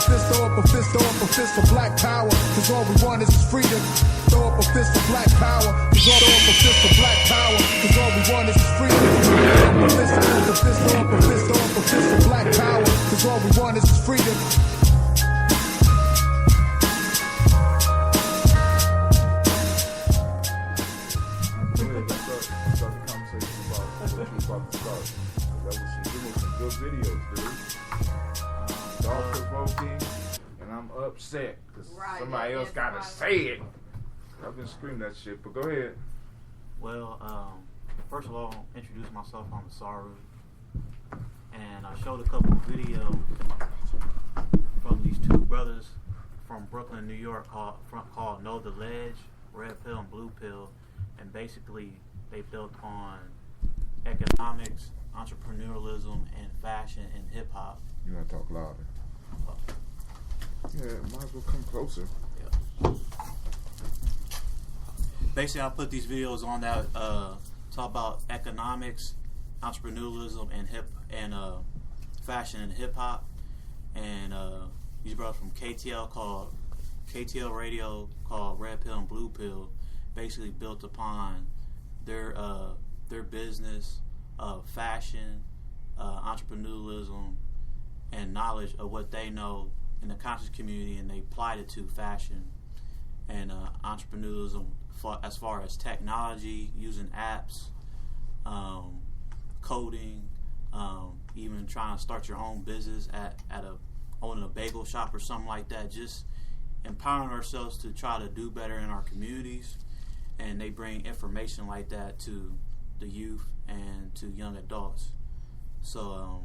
fist, throw up a fist, throw up a fist for black power. Cause all we want is freedom. Throw up a fist for black power. Cause all throw up a fist for black power. Cause all we want is freedom. Throw up a fist, throw up a fist, throw up a fist, throw up a fist for black power. Cause all we want is freedom. Videos, dude. Thought-provoking, and I'm upset because somebody else gotta say it. I've been screaming that shit, but go ahead. Well, first of all, introduce myself. I'm Saru, and I showed a couple of videos from these two brothers from Brooklyn, New York, called Know the Ledge, Red Pill and Blue Pill, and basically they built on economics, entrepreneurialism, and fashion and hip hop. You want to talk louder? Yeah, might as well come closer. Yeah. Basically, I put these videos on that talk about economics, entrepreneurialism, and fashion and hip hop. And these brothers from KTL Radio called Red Pill and Blue Pill, basically built upon their business of fashion, entrepreneurialism, and knowledge of what they know in the conscious community, and they applied it to fashion and entrepreneurialism as far as technology, using apps, coding, even trying to start your own business owning a bagel shop or something like that. Just empowering ourselves to try to do better in our communities, and they bring information like that to the youth and to young adults. So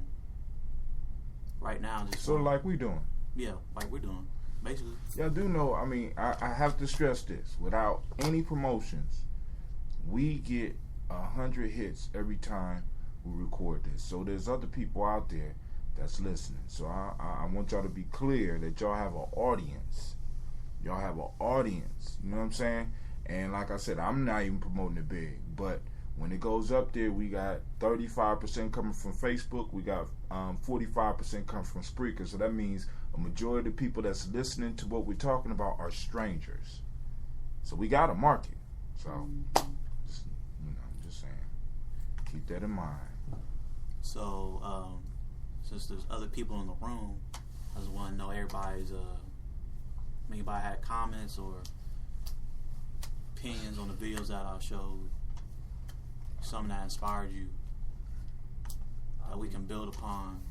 right now, like we doing. Yeah, like we're doing, basically. Y'all do know, I mean, I have to stress this. Without any promotions, we get 100 hits every time we record this. So there's other people out there that's listening. So I want y'all to be clear that y'all have an audience. Y'all have an audience. You know what I'm saying? And like I said, I'm not even promoting it big, but when it goes up there, we got 35% coming from Facebook. We got 45% coming from Spreaker. So that means a majority of the people that's listening to what we're talking about are strangers. So we got a market. So, just saying, keep that in mind. So, since there's other people in the room, I just want to know anybody had comments or opinions on the videos that I showed. Something that inspired you that we can build upon.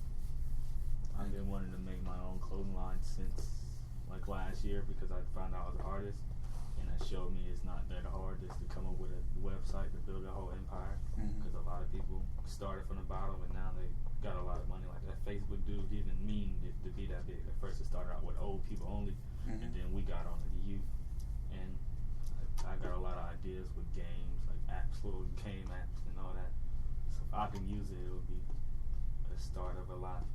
I've been wanting to make my own clothing line since like last year because I found out I was an artist, and that showed me it's not that hard just to come up with a website to build a whole empire. Because a lot of people started from the bottom and now they got a lot of money. Like that Facebook dude didn't mean it to be that big. At first it started out with old people only, and then we got on to the youth. And I got a lot of ideas with games, like apps, little game apps and all that. So if I can use it, it would be a start of a lot.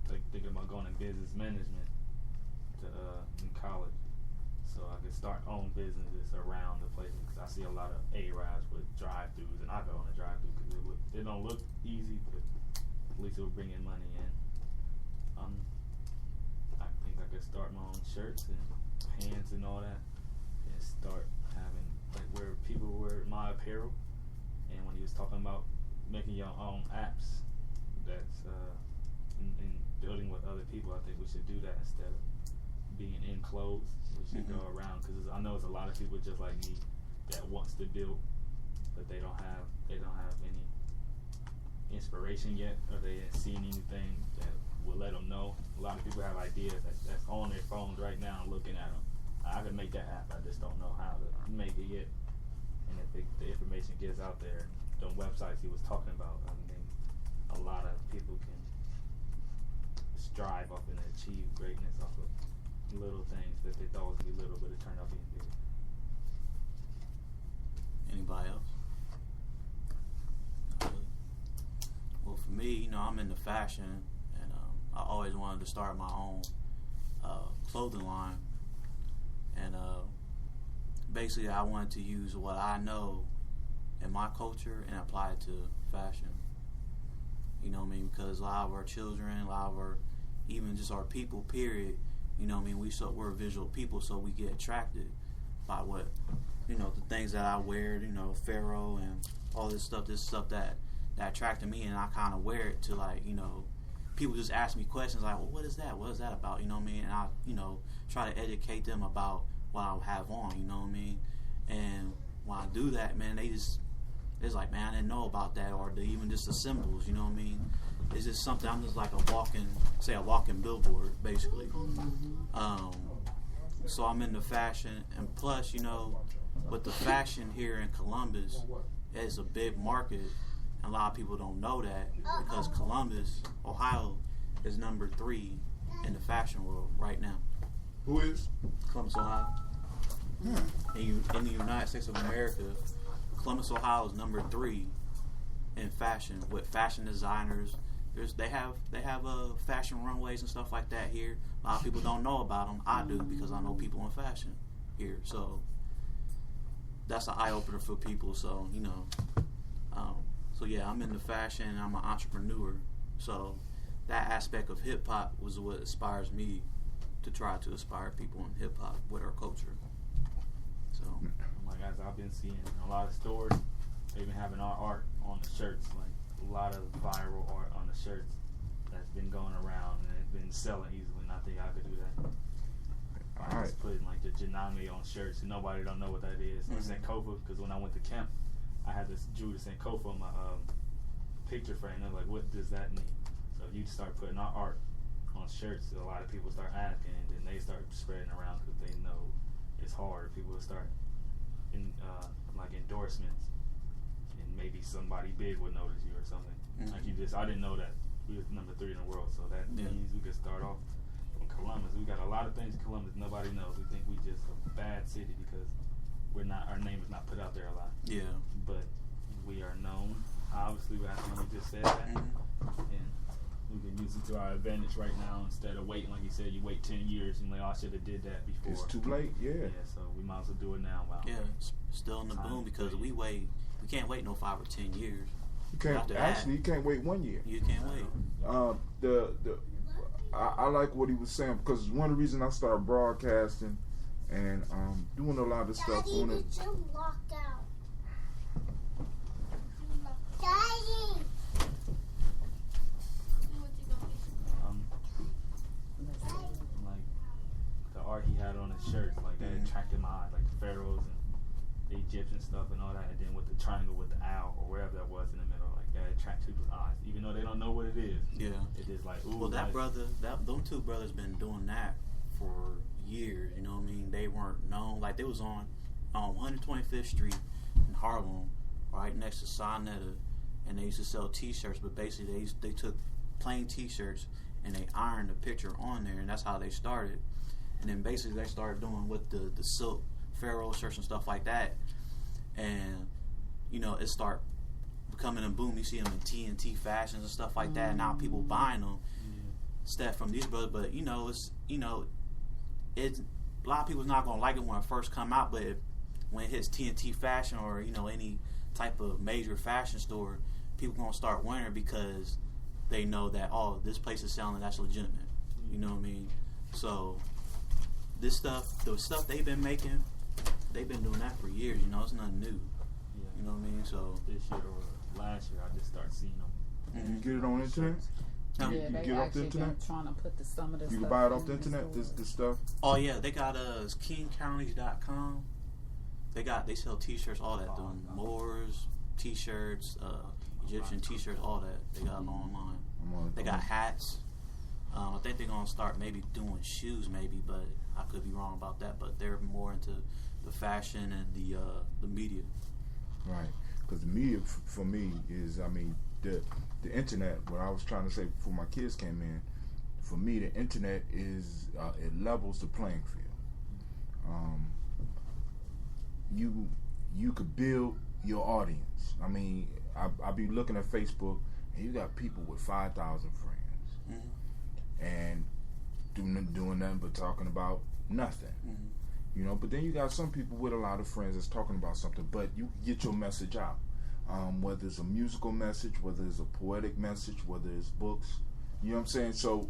Like thinking about going to business management in college, so I could start own businesses around the place. Because I see a lot of A-Rides with drive-thrus, and I go on a drive-thru because it don't look easy, but at least it will bring in money. And I think I could start my own shirts and pants and all that, and start having like where people wear my apparel. And when he was talking about making your own apps, that's in building with other people, I think we should do that instead of being in clothes. We should go around, because I know it's a lot of people just like me that wants to build, but they don't have any inspiration yet, or they ain't seen anything that will let them know. A lot of people have ideas that's on their phones right now looking at them. I could make that app, I just don't know how to make it yet. And if the information gets out there, the websites he was talking about, I mean, a lot of people can strive up and achieve greatness off of little things that they thought would be little, but it turned out being big. Anybody else? Well, for me, I'm into fashion, and I always wanted to start my own clothing line. And basically, I wanted to use what I know in my culture and apply it to fashion. You know what I mean? Because a lot of our children, a lot of our even just our people, period. You know what I mean? We're visual people, so we get attracted by what, you know, the things that I wear, you know, Pharaoh and all this stuff that attracted me, and I kind of wear it to, like, you know, people just ask me questions like, well, what is that? What is that about? You know what I mean? And I, you know, try to educate them about what I have on, you know what I mean? And when I do that, man, it's like, man, I didn't know about that, or even just the symbols, you know what I mean? It's just something, I'm just like a walking billboard, basically. So I'm into fashion, and plus, you know, with the fashion here in Columbus, it's a big market, and a lot of people don't know that, because Columbus, Ohio, is number 3 in the fashion world right now. Who is? Columbus, Ohio. In the United States of America, Columbus, Ohio is number 3 in fashion, with fashion designers. They have fashion runways and stuff like that here. A lot of people don't know about them. I do, because I know people in fashion here. So that's an eye opener for people. So, you know, so yeah, I'm into fashion, and I'm an entrepreneur. So that aspect of hip hop was what inspires me to try to inspire people in hip hop with our culture. So, like, as I've been seeing in a lot of stores, they've been having our art on the shirts, like a lot of viral art on the shirts that's been going around, and it's been selling easily. And I think I could do that. I just putting like the Janame on shirts, and nobody don't know what that is. Or Sankofa, because when I went to camp, I had this drew the Sankofa on my picture frame. They're like, what does that mean? So if you start putting our art on shirts, a lot of people start asking, and then they start spreading around because they know it's hard. People will start in like endorsements, and maybe somebody big would notice you or something. Like I didn't know that we was number 3 in the world, so that means we could start off from Columbus. We got a lot of things in Columbus nobody knows. We think we just a bad city because our name is not put out there a lot. Yeah. But we are known, obviously, after you just said that, and we can use it to our advantage right now instead of waiting, like you said, you wait 10 years and like, oh, I should have did that before. It's too late, yeah. Yeah, so we might as well do it now. Wow. Yeah, it's still in the boom, because we can't wait no 5 or 10 years. You can't actually. You can't wait 1 year. You can't wait. I like what he was saying, because one of the reasons I started broadcasting and doing a lot of stuff on it. Daddy, you locked out. Daddy. Like the art he had on his shirts, like that attracted my eye, like the pharaohs and the Egyptian stuff and all that, and then with the triangle with the owl or wherever that was in the middle, like that attracts people's eyes, even though they don't know what it is. Yeah, it is like, ooh. Well, them 2 brothers been doing that for years. You know what I mean? They weren't known, like they was on 125th Street in Harlem, right next to Sonetta, and they used to sell T-shirts. But basically, they took plain T-shirts and they ironed the picture on there, and that's how they started. And then basically they started doing with the silk Pharaoh shirts and stuff like that, and you know, it start becoming a boom. You see them in TNT fashions and stuff like that. And now people buying them, stuff from these brothers. But you know, it's a lot of people's not gonna like it when it first come out, but when it hits TNT fashion or, you know, any type of major fashion store, people gonna start wearing it because they know that, oh, this place is selling, that's legitimate. You know what I mean? So the stuff they've been making, they've been doing that for years. You know, it's nothing new. Yeah. You know what I mean? So this year or last year, I just started seeing them. You get it on the internet? Yeah, you they get off the actually internet? been trying to put some of this. You can buy it off the internet. This stuff. Oh yeah, they got KNLtv.com. They sell T-shirts, all that. Doing Moors T-shirts, Egyptian T-shirts, all that. They got it online. They got hats. I think they're gonna start maybe doing shoes, maybe, but I could be wrong about that. But they're more into the fashion and the media. Right, because the media for me is, I mean, the internet. What I was trying to say before my kids came in, for me, the internet is it levels the playing field. You could build your audience. I mean, I be looking at Facebook, and you got people with 5,000 friends, and doing nothing but talking about nothing. You know, but then you got some people with a lot of friends that's talking about something, but you get your message out. Whether it's a musical message, whether it's a poetic message, whether it's books, you know what I'm saying? So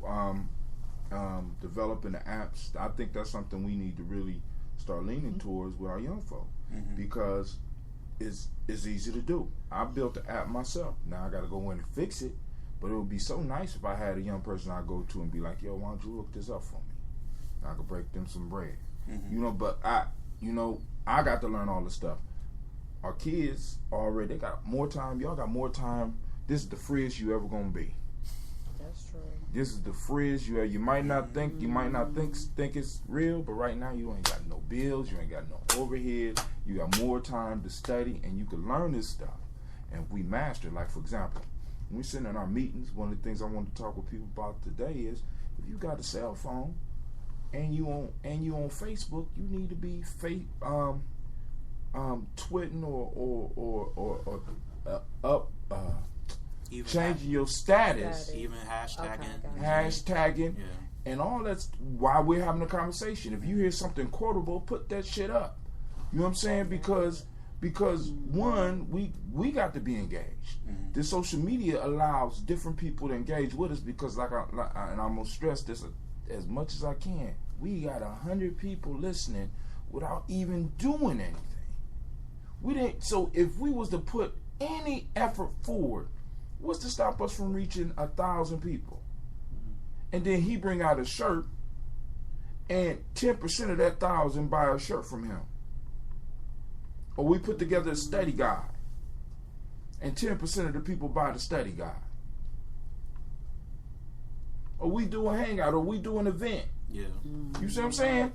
developing the apps. I think that's something we need to really start leaning towards with our young folk, because it's easy to do. I built the app myself. Now I got to go in and fix it, but it would be so nice if I had a young person I go to and be like, yo, why don't you look this up for me? I could break them some bread. But I got to learn all this stuff. Our kids already, they got more time. Y'all got more time. This is the freest you ever gonna be. That's true. This is the freest you ever. You might not think think it's real, but right now you ain't got no bills. You ain't got no overhead. You got more time to study, and you can learn this stuff. And if we master, like for example, when we sit in our meetings, one of the things I want to talk with people about today is if you got a cell phone and you on Facebook, you need to be twitting or Even changing your status, even hashtagging, hashtagging, Yeah. and all that's why we're having a conversation. If you hear something quotable, put that shit up. You know what I'm saying? Because one, we got to be engaged. The social media allows different people to engage with us because, and I'm gonna stress this as much as I can. We got 100 people listening without even doing anything. We didn't. So if we was to put any effort forward, what's to stop us from reaching 1,000 people? And then he bring out a shirt, and 10% of that 1,000 buy a shirt from him. Or we put together a study guide, and 10% of the people buy the study guide. Or we do a hangout, or we do an event. Yeah. You see what I'm saying?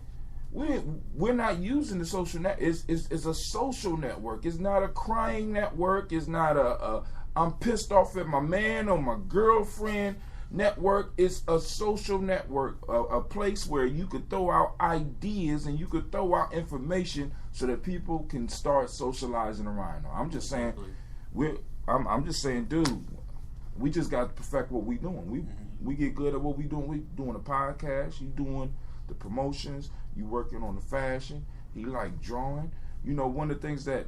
We're not using the social net. It's a social network. It's not a crying network. It's not a I'm pissed off at my man or my girlfriend network. It's a social network, a place where you could throw out ideas and you could throw out information so that people can start socializing around. I'm just saying, I'm just saying, dude, we just got to perfect what we doing. We get good at what we doing. We doing a podcast. You doing the promotions. You working on the fashion. He like drawing. You know, one of the things that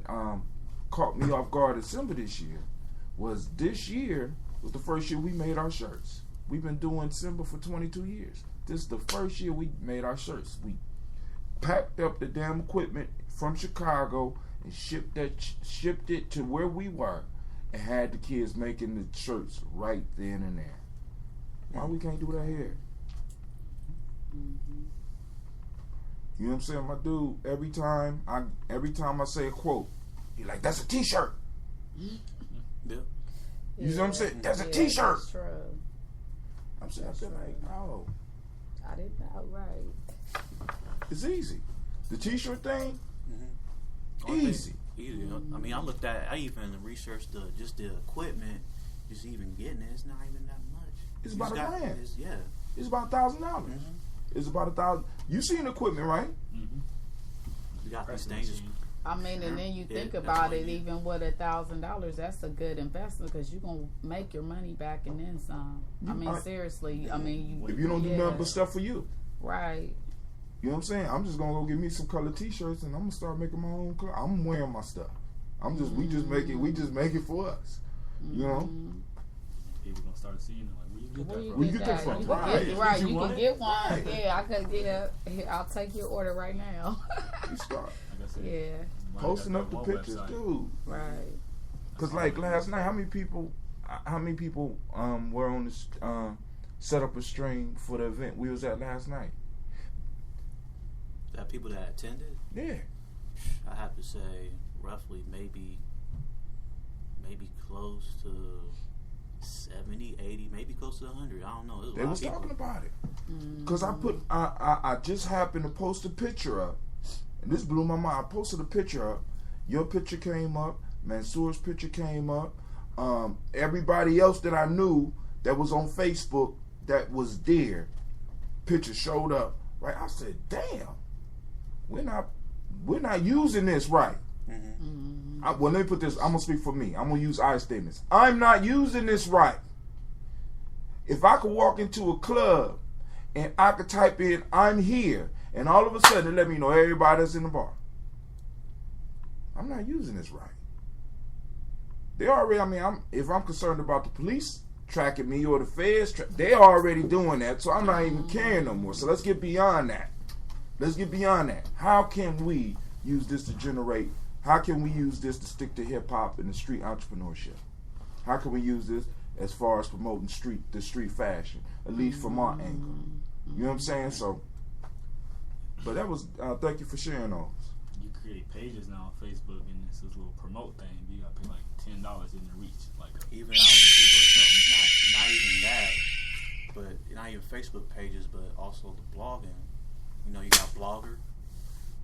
caught me off guard at Simba this year was the first year we made our shirts. We've been doing Simba for 22 years. This is the first year we made our shirts. We packed up the damn equipment from Chicago and shipped it to where we were and had the kids making the shirts right then and there. Why we can't do that here? You know what I'm saying? My dude, every time I say a quote, he like, that's a t-shirt. Yeah. You know what I'm saying? That's a t-shirt. That's true. I'm saying, I feel like, oh, I didn't know, right? it's easy. The t-shirt thing, easy. Easy. I mean, I even researched the equipment, just even getting it. It's not even that much. It's about $1,000. It's about $1,000. It's about $1,000. You seen the equipment, right? You got these things. I mean, and then you think about it, even with $1,000, that's a good investment because you're gonna make your money back and then some. I mean, seriously. I mean, if you don't do nothing but stuff for you, right? You know what I'm saying? I'm just gonna go get me some colored T-shirts and I'm gonna start making my own clothes. I'm wearing my stuff. We just make it for us. You know. People gonna start seeing it like, Where you Where you get get that that? from? You Right. can get, right. You You want can it? get one. Yeah, I could get. Here, I'll take your order right now. You start like I said, Yeah. posting up the pictures, dude. Right. Cause like last night, how many people were on this set up a stream for the event we was at last night? That people that attended, Yeah. I have to say, roughly maybe close to 70, 80, maybe close to 100. I don't know. They was talking about it. Cause I just happened to post a picture up, and this blew my mind. I posted a picture up. Your picture came up. Mansour's picture came up. Everybody else that I knew that was on Facebook that was there, picture showed up. Right? I said, damn, we're not using this right. Well, let me put this. I'm gonna speak for me. I'm gonna use I statements. I'm not using this right. If I could walk into a club and I could type in "I'm here," and all of a sudden it let me know everybody's in the bar, I'm not using this right. They already. I mean, if I'm concerned about the police tracking me or the feds. They already doing that, so I'm not even caring no more. So let's get beyond that. Let's get beyond that. How can we use this to generate? How can we use this to stick to hip hop and the street entrepreneurship? How can we use this as far as promoting the street fashion, at least from our angle? You know what I'm saying? So, but that was thank you for sharing those. You create pages now on Facebook, and it's this little promote thing. You got to pay like $10 in the reach, like Even not even that, but not even Facebook pages, but also the blogging. You know, you got Blogger,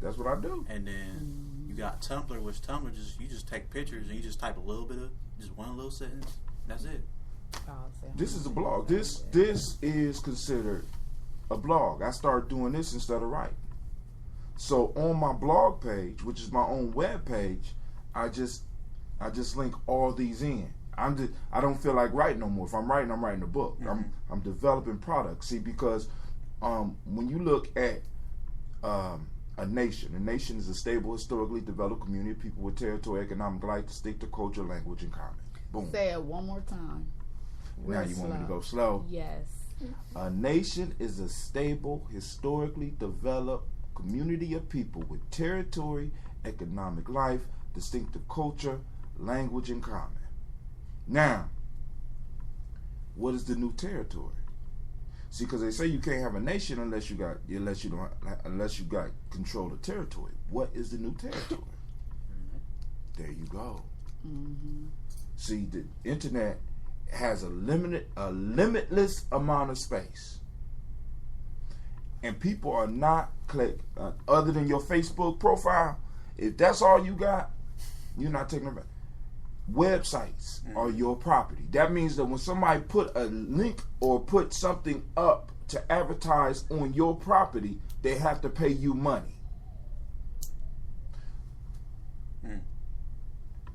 That's what I do. and then you got Tumblr, which Tumblr you just take pictures and you just type a little bit of just one little sentence. That's it. This is a blog. This is considered a blog. I started doing this instead of writing. So on my blog page, which is my own web page, I just link all these in. I don't feel like writing no more. If I'm writing a book. Mm-hmm. I'm developing products. See, because when you look at a nation is a stable, historically developed community of people with territory, economic life, distinct culture, language, and common. Boom. Say it one more time. Now you want me to go slow? Yes. A nation is a stable, historically developed community of people with territory, economic life, distinctive culture, language, and common. Now, what is the new territory? See, because they say you can't have a nation unless you got control of territory. What is the new territory? There you go. Mm-hmm. See, the internet has a limitless amount of space, and people are not other than your Facebook profile. If that's all you got, you're not taking it back. Websites are your property. That means that when somebody put a link or put something up to advertise on your property, they have to pay you money.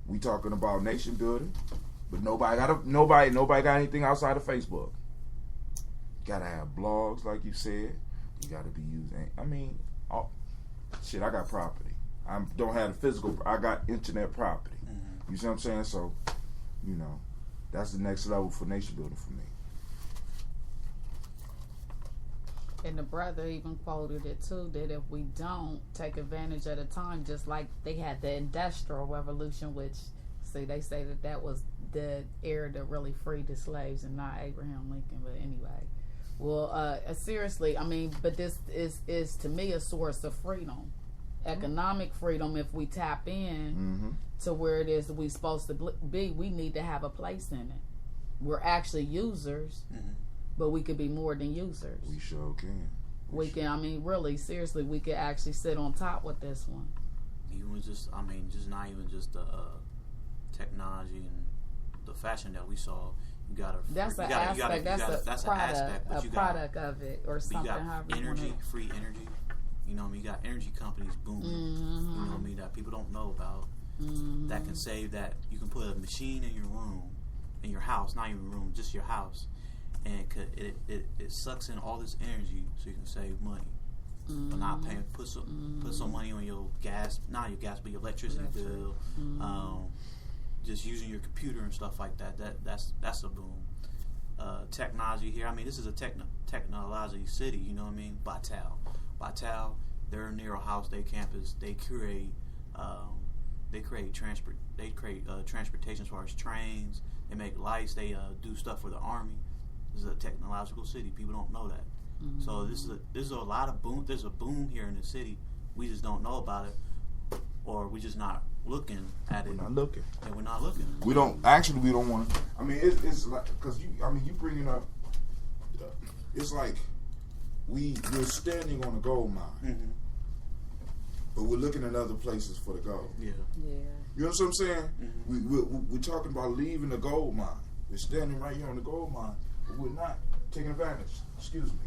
We talking about nation building, but nobody got anything outside of Facebook. Gotta have blogs, like you said. You gotta be using. I mean, I got property. I don't have the physical. I got internet property. You see what I'm saying? So, you know, that's the next level for nation building for me. And the brother even quoted it too, that if we don't take advantage of the time, just like they had the Industrial Revolution, which, see, they say that was the era that really freed the slaves and not Abraham Lincoln. But anyway, well, seriously, I mean, but this is to me a source of freedom, economic freedom. If we tap in to where it is that we're supposed to be, we need to have a place in it. We're actually users. But we could be more than users. We sure can. We can. I mean, really, seriously, we could actually sit on top with this one. Even just not even just the technology and the fashion that we saw. You gotta. That's an aspect. That's a product of it, or something. You got energy, free energy. You know what I mean? You got energy companies booming. You know what I mean? That people don't know about. That can save that. You can put a machine in your room, in your house, not even room, just your house. And it sucks in all this energy so you can save money, but not paying. Put some money on your gas, not your gas, but your electricity bill. Just using your computer and stuff like that. That's a boom. Technology here. I mean, this is a technology city. You know what I mean? Batal. They're near Ohio State campus. They create transportation as far as trains. They make lights. They do stuff for the Army. This is a technological city. People don't know that. So this is a lot of boom. There's a boom here in the city. We just don't know about it, or we just not looking at it. We're not looking. And we're not looking. We don't want to. I mean, it's like, because you bringing up. It's like we're standing on a gold mine, but we're looking at other places for the gold. Yeah. You know what I'm saying? We're talking about leaving the gold mine. We're standing right here on the gold mine, but we're not taking advantage. Excuse me.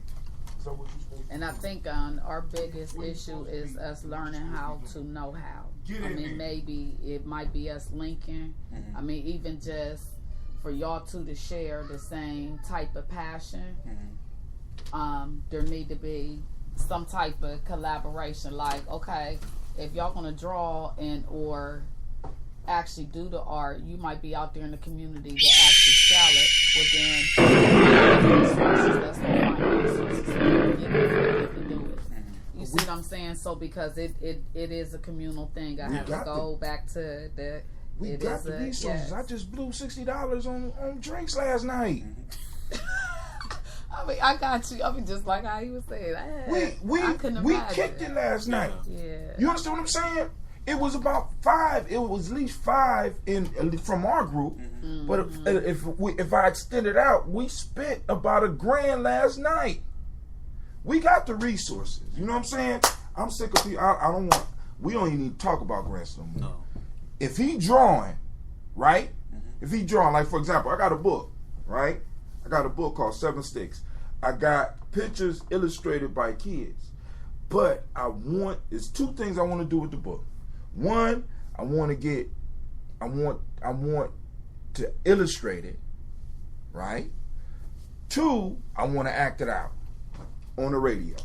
Is that what you're supposed to And I think our biggest issue is us learning how to know how. I mean, maybe it might be us linking. I mean, even just for y'all two to share the same type of passion. There need to be some type of collaboration. Like, okay, if y'all gonna draw or actually do the art, you might be out there in the community that actually sell it, well then resources, that's no resources to do it. You see what I'm saying? So because it is a communal thing, I have to go back to the. We got the resources. Yes. I just blew $60 on drinks last night. I mean, I got you. I mean, just like how he was saying. We kicked it last night. Yeah. You understand what I'm saying? It was about 5. It was at least 5 from our group. Mm-hmm. But if I extend it out, we spent about $1,000 last night. We got the resources. You know what I'm saying? I'm sick of people. I don't want. We don't even need to talk about grants no more. No. If he drawing, right? Mm-hmm. If he drawing, like for example, I got a book, right? I got a book called 7 Sticks. I got pictures illustrated by kids. But it's 2 things I want to do with the book. One, I want to illustrate it, right? 2, I want to act it out on the radio.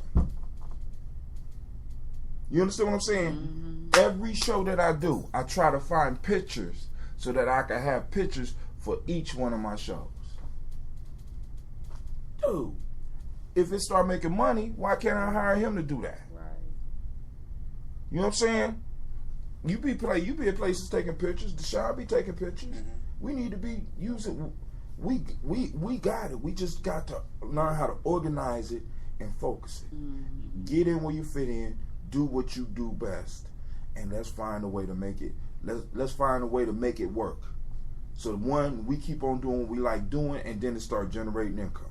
You understand what I'm saying? Mm-hmm. Every show that I do, I try to find pictures so that I can have pictures for each one of my shows. Dude, if it start making money, why can't I hire him to do that? Right. You know what I'm saying? You be at places taking pictures. Deshaun be taking pictures. Mm-hmm. We need to be using. We got it. We just got to learn how to organize it and focus it. Mm-hmm. Get in where you fit in. Do what you do best, and let's find a way to make it. Let's find a way to make it work. So one, we keep on doing what we like doing, and then it start generating income.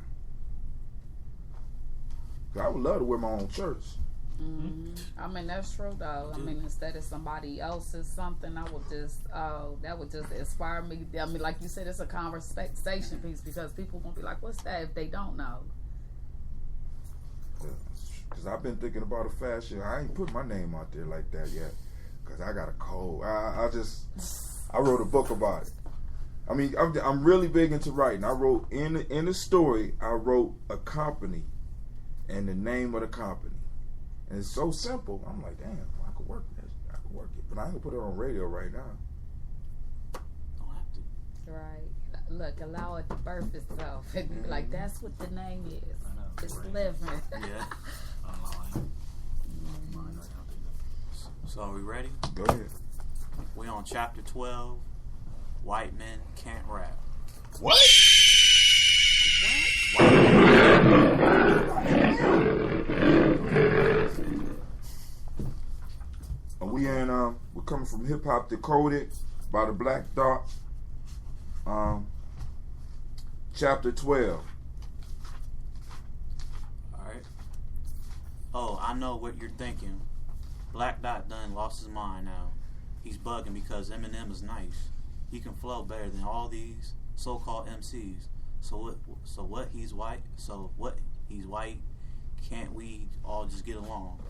I would love to wear my own shirts. Mm-hmm. I mean, that's true though. I mean, instead of somebody else's something, I would just that would just inspire me. I mean, like you said, it's a conversation piece because people gonna be like, "What's that?" if they don't know. Because I've been thinking about a fashion. I ain't put my name out there like that yet. Because I got a cold. I wrote a book about it. I mean, I'm really big into writing. I wrote in the story. I wrote a company and the name of the company. And it's so simple. I'm like, damn, I could work this. I could work it. But I ain't gonna put it on radio right now. Don't have to. Right. Look, allow it to birth itself. Mm-hmm. Like, that's what the name is. I know. It's living. Yeah. So are we ready? Go ahead. We on chapter 12. White men can't rap. What? We're coming from Hip-Hop Decoded by the Black Dot. Chapter 12. Alright. Oh, I know what you're thinking. Black Dot done lost his mind now. He's bugging because Eminem is nice. He can flow better than all these so-called MCs. So what? He's white. So what? He's white. Can't we all just get along?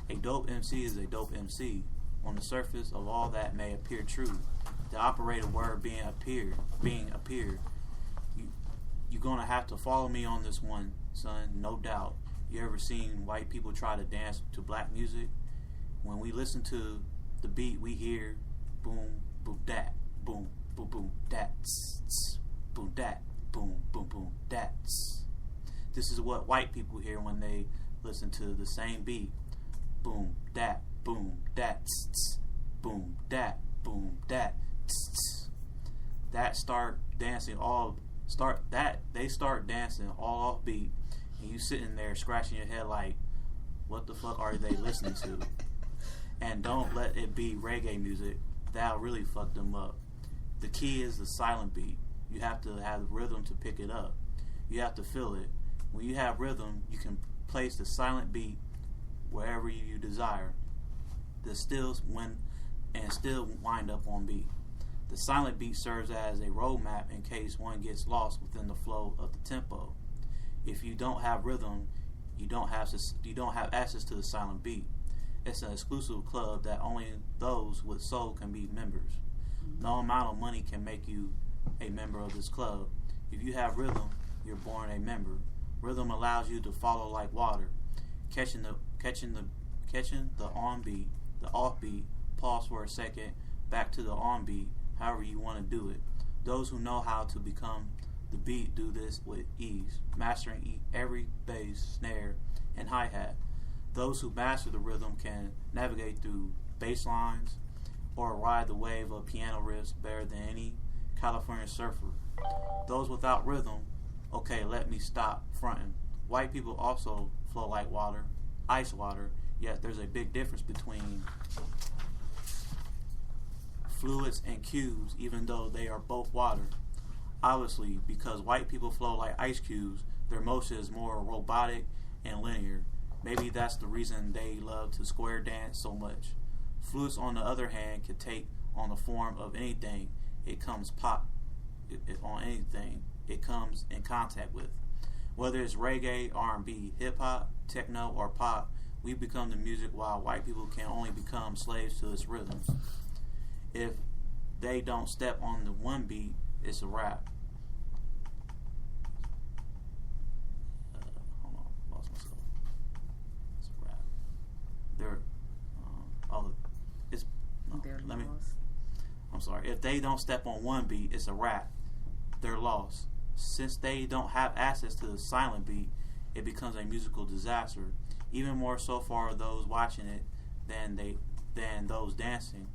A dope MC is a dope MC. On the surface of all that may appear true. The operative word being appeared. You're gonna have to follow me on this one, son. No doubt. You ever seen white people try to dance to black music? When we listen to the beat, we hear boom, boom, dat, boom, boom, boom, dat, boom, dat, boom, boom, boom, dat. This is what white people hear when they listen to the same beat. Boom, dat, boom, dat, boom, dat, boom, dat. They start dancing all off beat, and you sitting there scratching your head like, what the fuck are they listening to? And don't let it be reggae music. That'll really fuck them up. The key is the silent beat. You have to have the rhythm to pick it up. You have to feel it. When you have rhythm, you can place the silent beat wherever you desire. Still wind up on beat. The silent beat serves as a roadmap in case one gets lost within the flow of the tempo. If you don't have rhythm, you don't have access to the silent beat. It's an exclusive club that only those with soul can be members. No amount of money can make you a member of this club. If you have rhythm, you're born a member. Rhythm allows you to follow like water, catching the on beat, the off beat, pause for a second, back to the on beat, however you want to do it. Those who know how to become the beat do this with ease, mastering every bass, snare, and hi-hat. Those who master the rhythm can navigate through bass lines or ride the wave of piano riffs better than any California surfer. Those without rhythm, okay, let me stop fronting. White people also flow like water, ice water, yet there's a big difference between fluids and cubes, even though they are both water. Obviously, because white people flow like ice cubes, their motion is more robotic and linear. Maybe that's the reason they love to square dance so much. Fluids, on the other hand, can take on the form of anything it comes on anything it comes in contact with. Whether it's reggae, R&B, hip-hop, techno, or pop, we become the music while white people can only become slaves to its rhythms. If they don't step on the one beat, it's a rap. Hold on, lost myself. It's a rap. I'm sorry. If they don't step on one beat, it's a rap. They're lost. Since they don't have access to the silent beat, it becomes a musical disaster. Even more so for those watching it than those dancing.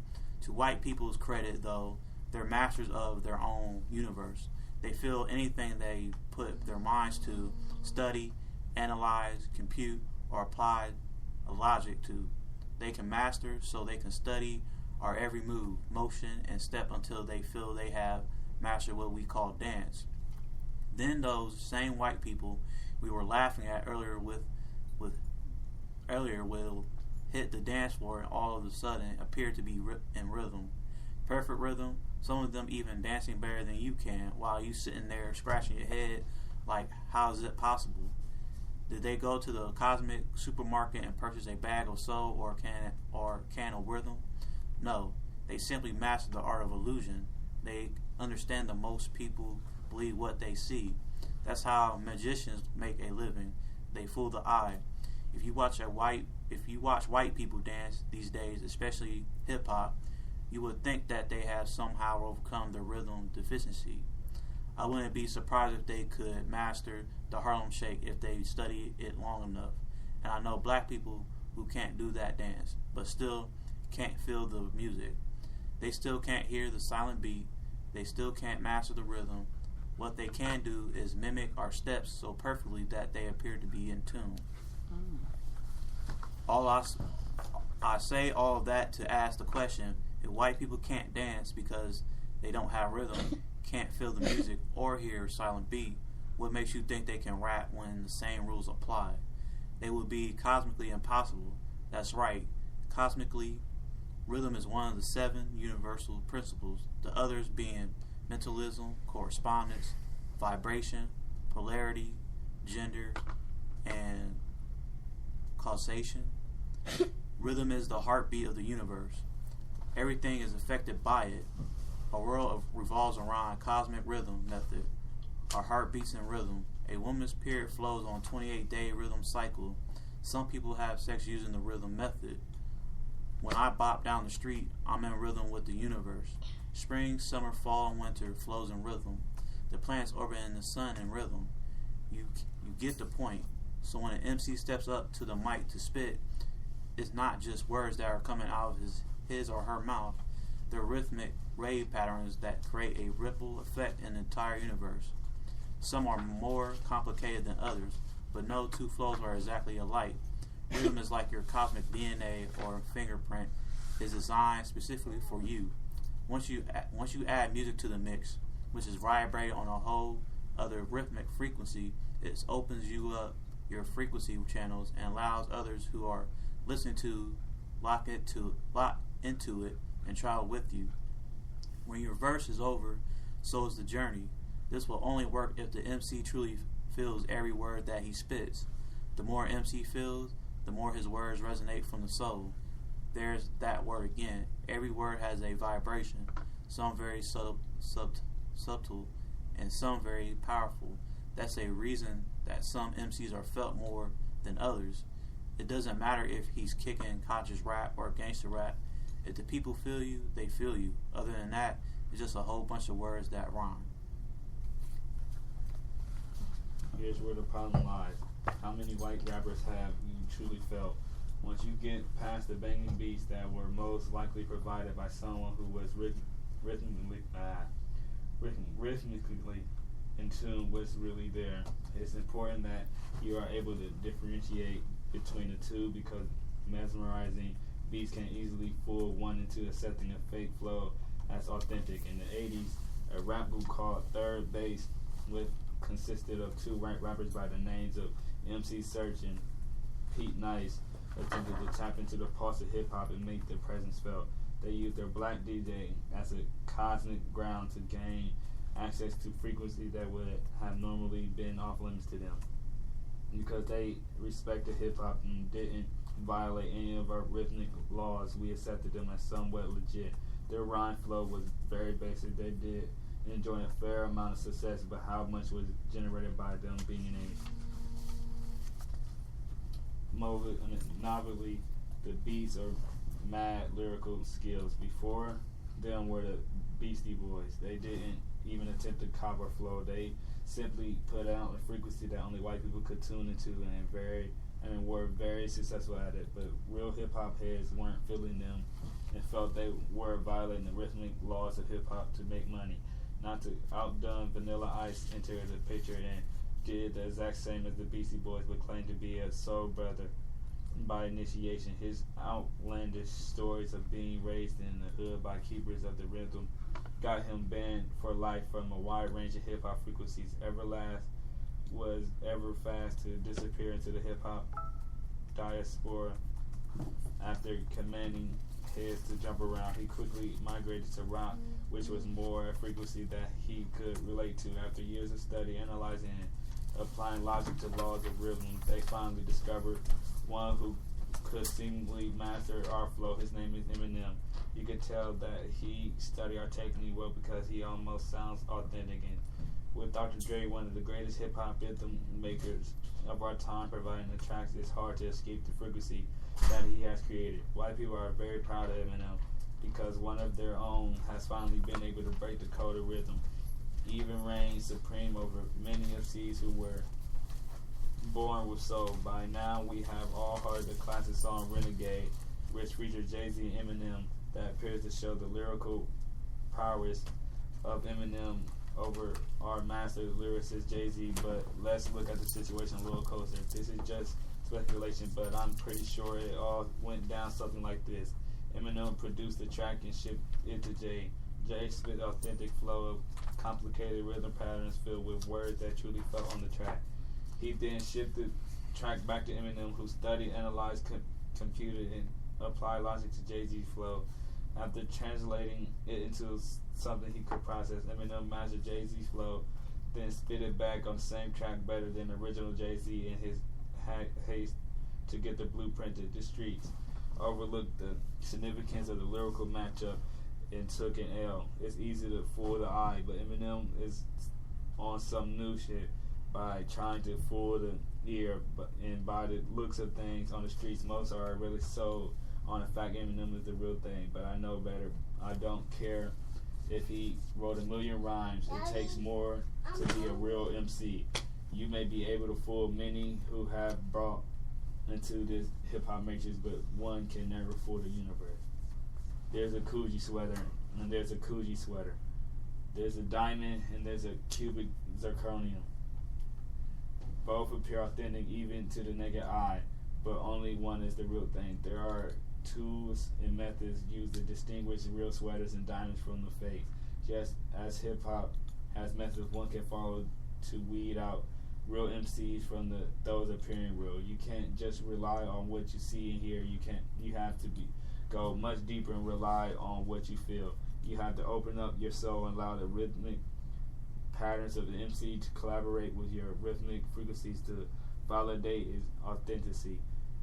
To white people's credit, though, they're masters of their own universe. They feel anything they put their minds to, study, analyze, compute, or apply a logic to. They can master, so they can study our every move, motion, and step until they feel they have mastered what we call dance. Then those same white people we were laughing at earlier will hit the dance floor and all of a sudden appear to be in rhythm. Perfect rhythm, some of them even dancing better than you can, while you sitting there scratching your head like, how is it possible? Did they go to the cosmic supermarket and purchase a bag of soul or can of rhythm? No, they simply mastered the art of illusion. They understand that most people believe what they see. That's how magicians make a living. They fool the eye. If you watch white people dance these days, especially hip hop, you would think that they have somehow overcome their rhythm deficiency. I wouldn't be surprised if they could master the Harlem Shake if they studied it long enough. And I know black people who can't do that dance, but still can't feel the music. They still can't hear the silent beat. They still can't master the rhythm. What they can do is mimic our steps so perfectly that they appear to be in tune. I say all of that to ask the question, if white people can't dance because they don't have rhythm, can't feel the music, or hear a silent beat, what makes you think they can rap when the same rules apply? They would be cosmically impossible. That's right. Cosmically, rhythm is one of the 7 universal principles, the others being mentalism, correspondence, vibration, polarity, gender, and causation. Rhythm is the heartbeat of the universe. Everything is affected by it. Our world revolves around cosmic rhythm method. Our heart beats in rhythm. A woman's period flows on a 28-day rhythm cycle. Some people have sex using the rhythm method. When I bop down the street, I'm in rhythm with the universe. Spring, summer, fall, and winter flows in rhythm. The planets orbit in the sun in rhythm. You get the point. So when an MC steps up to the mic to spit, it's not just words that are coming out of his or her mouth. They're rhythmic wave patterns that create a ripple effect in the entire universe. Some are more complicated than others, but no two flows are exactly alike. Rhythm is like your cosmic DNA or fingerprint is designed specifically for you. Once you add music to the mix, which is vibrating on a whole other rhythmic frequency, it opens you up your frequency channels and allows others who are listening to lock into it and travel with you. When your verse is over, so is the journey. This will only work if the MC truly feels every word that he spits. The more MC feels, the more his words resonate from the soul. There's that word again. Every word has a vibration, some very subtle and some very powerful. That's a reason that some MCs are felt more than others. It doesn't matter if he's kicking conscious rap or gangster rap. If the people feel you, they feel you. Other than that, It's just a whole bunch of words that rhyme. Here's where the problem lies. How many white rappers have you truly felt? Once you get past the banging beats that were most likely provided by someone who was rhythmically in tune what's really there, it's important that you are able to differentiate between the two, because mesmerizing beats can easily fool one into accepting a fake flow as authentic. In the 80s, a rap group called Third Base consisted of two white rappers by the names of MC Search and Pete Nice attempted to tap into the pulse of hip-hop and make their presence felt. They used their black DJ as a cosmic ground to gain access to frequencies that would have normally been off limits to them. Because they respected hip-hop and didn't violate any of our rhythmic laws, we accepted them as somewhat legit. Their rhyme flow was very basic. They did enjoy a fair amount of success, but how much was generated by them being in a novelty, the beats are mad lyrical skills. Before them were the Beastie Boys. They didn't even attempt to copy flow. They simply put out a frequency that only white people could tune into, and were very successful at it. But real hip hop heads weren't feeling them and felt they were violating the rhythmic laws of hip hop to make money. Not to outdone Vanilla Ice entered the picture and did the exact same as the Beastie Boys, but claimed to be a soul brother by initiation. His outlandish stories of being raised in the hood by keepers of the rhythm got him banned for life from a wide range of hip-hop frequencies. Everlast was ever fast to disappear into the hip-hop diaspora. After commanding heads to jump around, he quickly migrated to rock, which was more a frequency that he could relate to. After years of study, analyzing, and applying logic to laws of rhythm, they finally discovered one who could seemingly master our flow. His name is Eminem. You could tell that he studied our technique well because he almost sounds authentic. And with Dr. Dre, one of the greatest hip-hop rhythm makers of our time, providing the tracks, it's hard to escape the frequency that he has created. White people are very proud of Eminem because one of their own has finally been able to break the code of rhythm, even reign supreme over many MCs who were born with soul. By now, we have all heard the classic song Renegade, which features Jay-Z and Eminem, that appears to show the lyrical prowess of Eminem over our master lyricist Jay-Z. But let's look at the situation a little closer. This is just speculation, but I'm pretty sure it all went down something like this. Eminem produced the track and shipped it to Jay. Jay spit authentic flow of complicated rhythm patterns filled with words that truly felt on the track. He then shipped the track back to Eminem, who studied, analyzed, computed, and applied logic to Jay-Z's flow. After translating it into something he could process, Eminem mastered Jay-Z's flow, then spit it back on the same track better than the original Jay-Z in his haste to get the blueprint to the streets. Overlooked the significance of the lyrical matchup and took an L. It's easy to fool the eye, but Eminem is on some new shit by trying to fool the ear, and by the looks of things on the streets, most are really sold on the fact Eminem is the real thing. But I know better. I don't care if he wrote 1 million rhymes. It takes more to be a real MC. You may be able to fool many who have brought into this hip-hop matrix, but one can never fool the universe. There's a Coogee sweater, and there's a Coogee sweater. There's a diamond, and there's a cubic zirconium. Both appear authentic even to the naked eye, but only one is the real thing. There are tools and methods used to distinguish real sweaters and diamonds from the fake. Just as hip-hop has methods one can follow to weed out real MCs from those appearing real. You can't just rely on what you see and hear. You have to go much deeper and rely on what you feel. You have to open up your soul and allow the rhythmic patterns of the MC to collaborate with your rhythmic frequencies to validate its authenticity.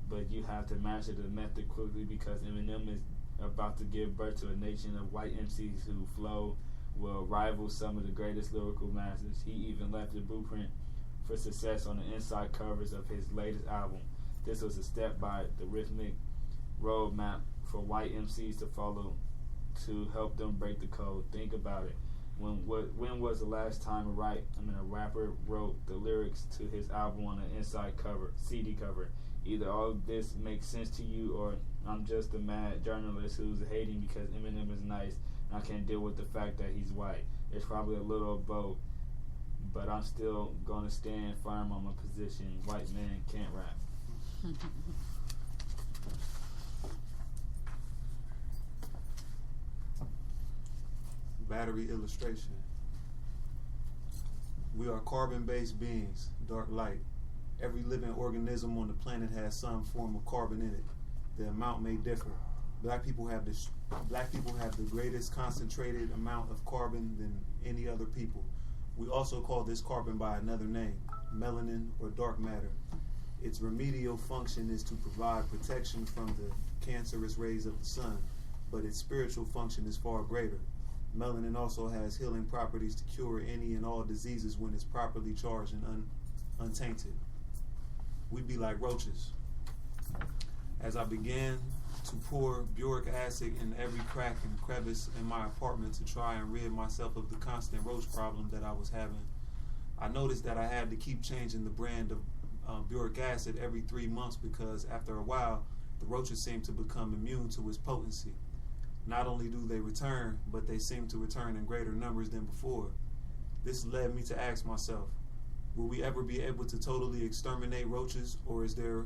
But you have to master the method quickly because Eminem is about to give birth to a nation of white MCs whose flow will rival some of the greatest lyrical masters. He even left the blueprint for success on the inside covers of his latest album. This was a step by the rhythmic roadmap for white MCs to follow to help them break the code. Think about it. When was the last time a rapper wrote the lyrics to his album on an inside cover, CD cover? Either all of this makes sense to you, or I'm just a mad journalist who's hating because Eminem is nice and I can't deal with the fact that he's white. It's probably a little of both, but I'm still gonna stand firm on my position. White man can't rap. Battery illustration. We are carbon-based beings, dark light. Every living organism on the planet has some form of carbon in it. The amount may differ. Black people have the greatest concentrated amount of carbon than any other people. We also call this carbon by another name, melanin or dark matter. Its remedial function is to provide protection from the cancerous rays of the sun, but its spiritual function is far greater. Melanin also has healing properties to cure any and all diseases when it's properly charged and untainted. We be like roaches. As I began to pour boric acid in every crack and crevice in my apartment to try and rid myself of the constant roach problem that I was having, I noticed that I had to keep changing the brand of boric acid every 3 months because after a while, the roaches seemed to become immune to its potency. Not only do they return, but they seem to return in greater numbers than before. This led me to ask myself, will we ever be able to totally exterminate roaches, or is their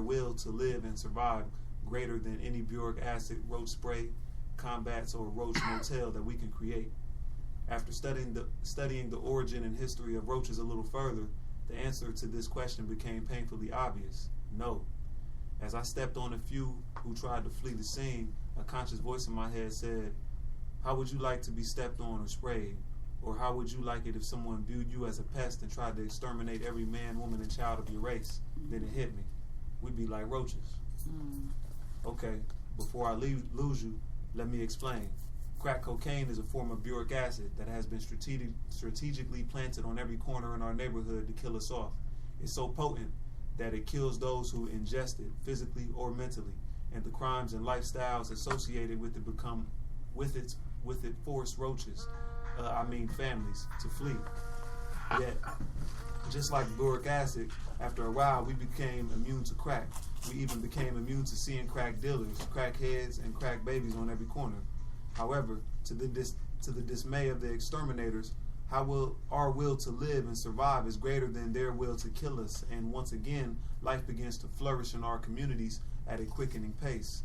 will to live and survive greater than any boric acid, roach spray, combats, or roach motel that we can create? After studying the origin and history of roaches a little further, the answer to this question became painfully obvious: no. As I stepped on a few who tried to flee the scene, a conscious voice in my head said, how would you like to be stepped on or sprayed? Or how would you like it if someone viewed you as a pest and tried to exterminate every man, woman, and child of your race? Then it hit me. We'd be like roaches. Okay, before I lose you, let me explain. Crack cocaine is a form of boric acid that has been strategically planted on every corner in our neighborhood to kill us off. It's so potent that it kills those who ingest it, physically or mentally, and the crimes and lifestyles associated with it force roaches, families, to flee. Yet, just like boric acid, after a while we became immune to crack. We even became immune to seeing crack dealers, crackheads, and crack babies on every corner. However, to the dismay of the exterminators, our will to live and survive is greater than their will to kill us, and once again, life begins to flourish in our communities at a quickening pace.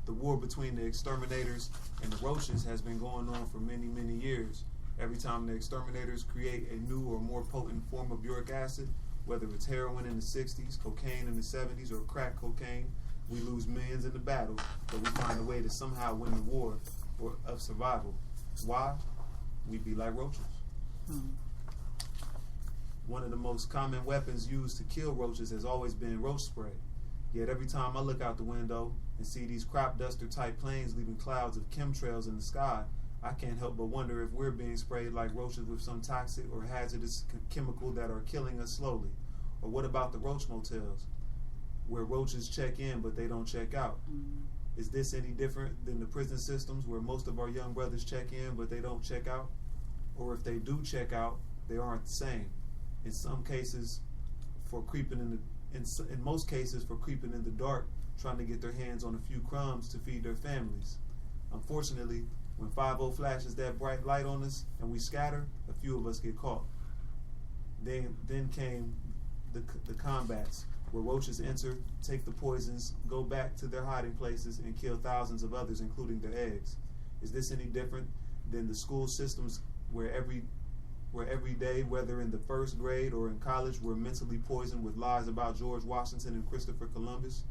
The war between the exterminators and the roaches has been going on for many, many years. Every time the exterminators create a new or more potent form of boric acid, whether it's heroin in the 60s, cocaine in the 70s, or crack cocaine, we lose millions in the battle, but we find a way to somehow win the war of survival. Why? We be like roaches. One of the most common weapons used to kill roaches has always been roach spray. Yet every time I look out the window and see these crop duster type planes leaving clouds of chemtrails in the sky, I can't help but wonder if we're being sprayed like roaches with some toxic or hazardous chemical that are killing us slowly. Or what about the roach motels, where roaches check in but they don't check out? Is this any different than the prison systems where most of our young brothers check in but they don't check out? Or if they do check out, they aren't the same. In some cases, in most cases for creeping in the dark, trying to get their hands on a few crumbs to feed their families. Unfortunately, when 5-0 flashes that bright light on us and we scatter, a few of us get caught. Then came the combats, where roaches enter, take the poisons, go back to their hiding places, and kill thousands of others, including their eggs. Is this any different than the school systems where every day, whether in the first grade or in college, we're mentally poisoned with lies about George Washington and Christopher Columbus?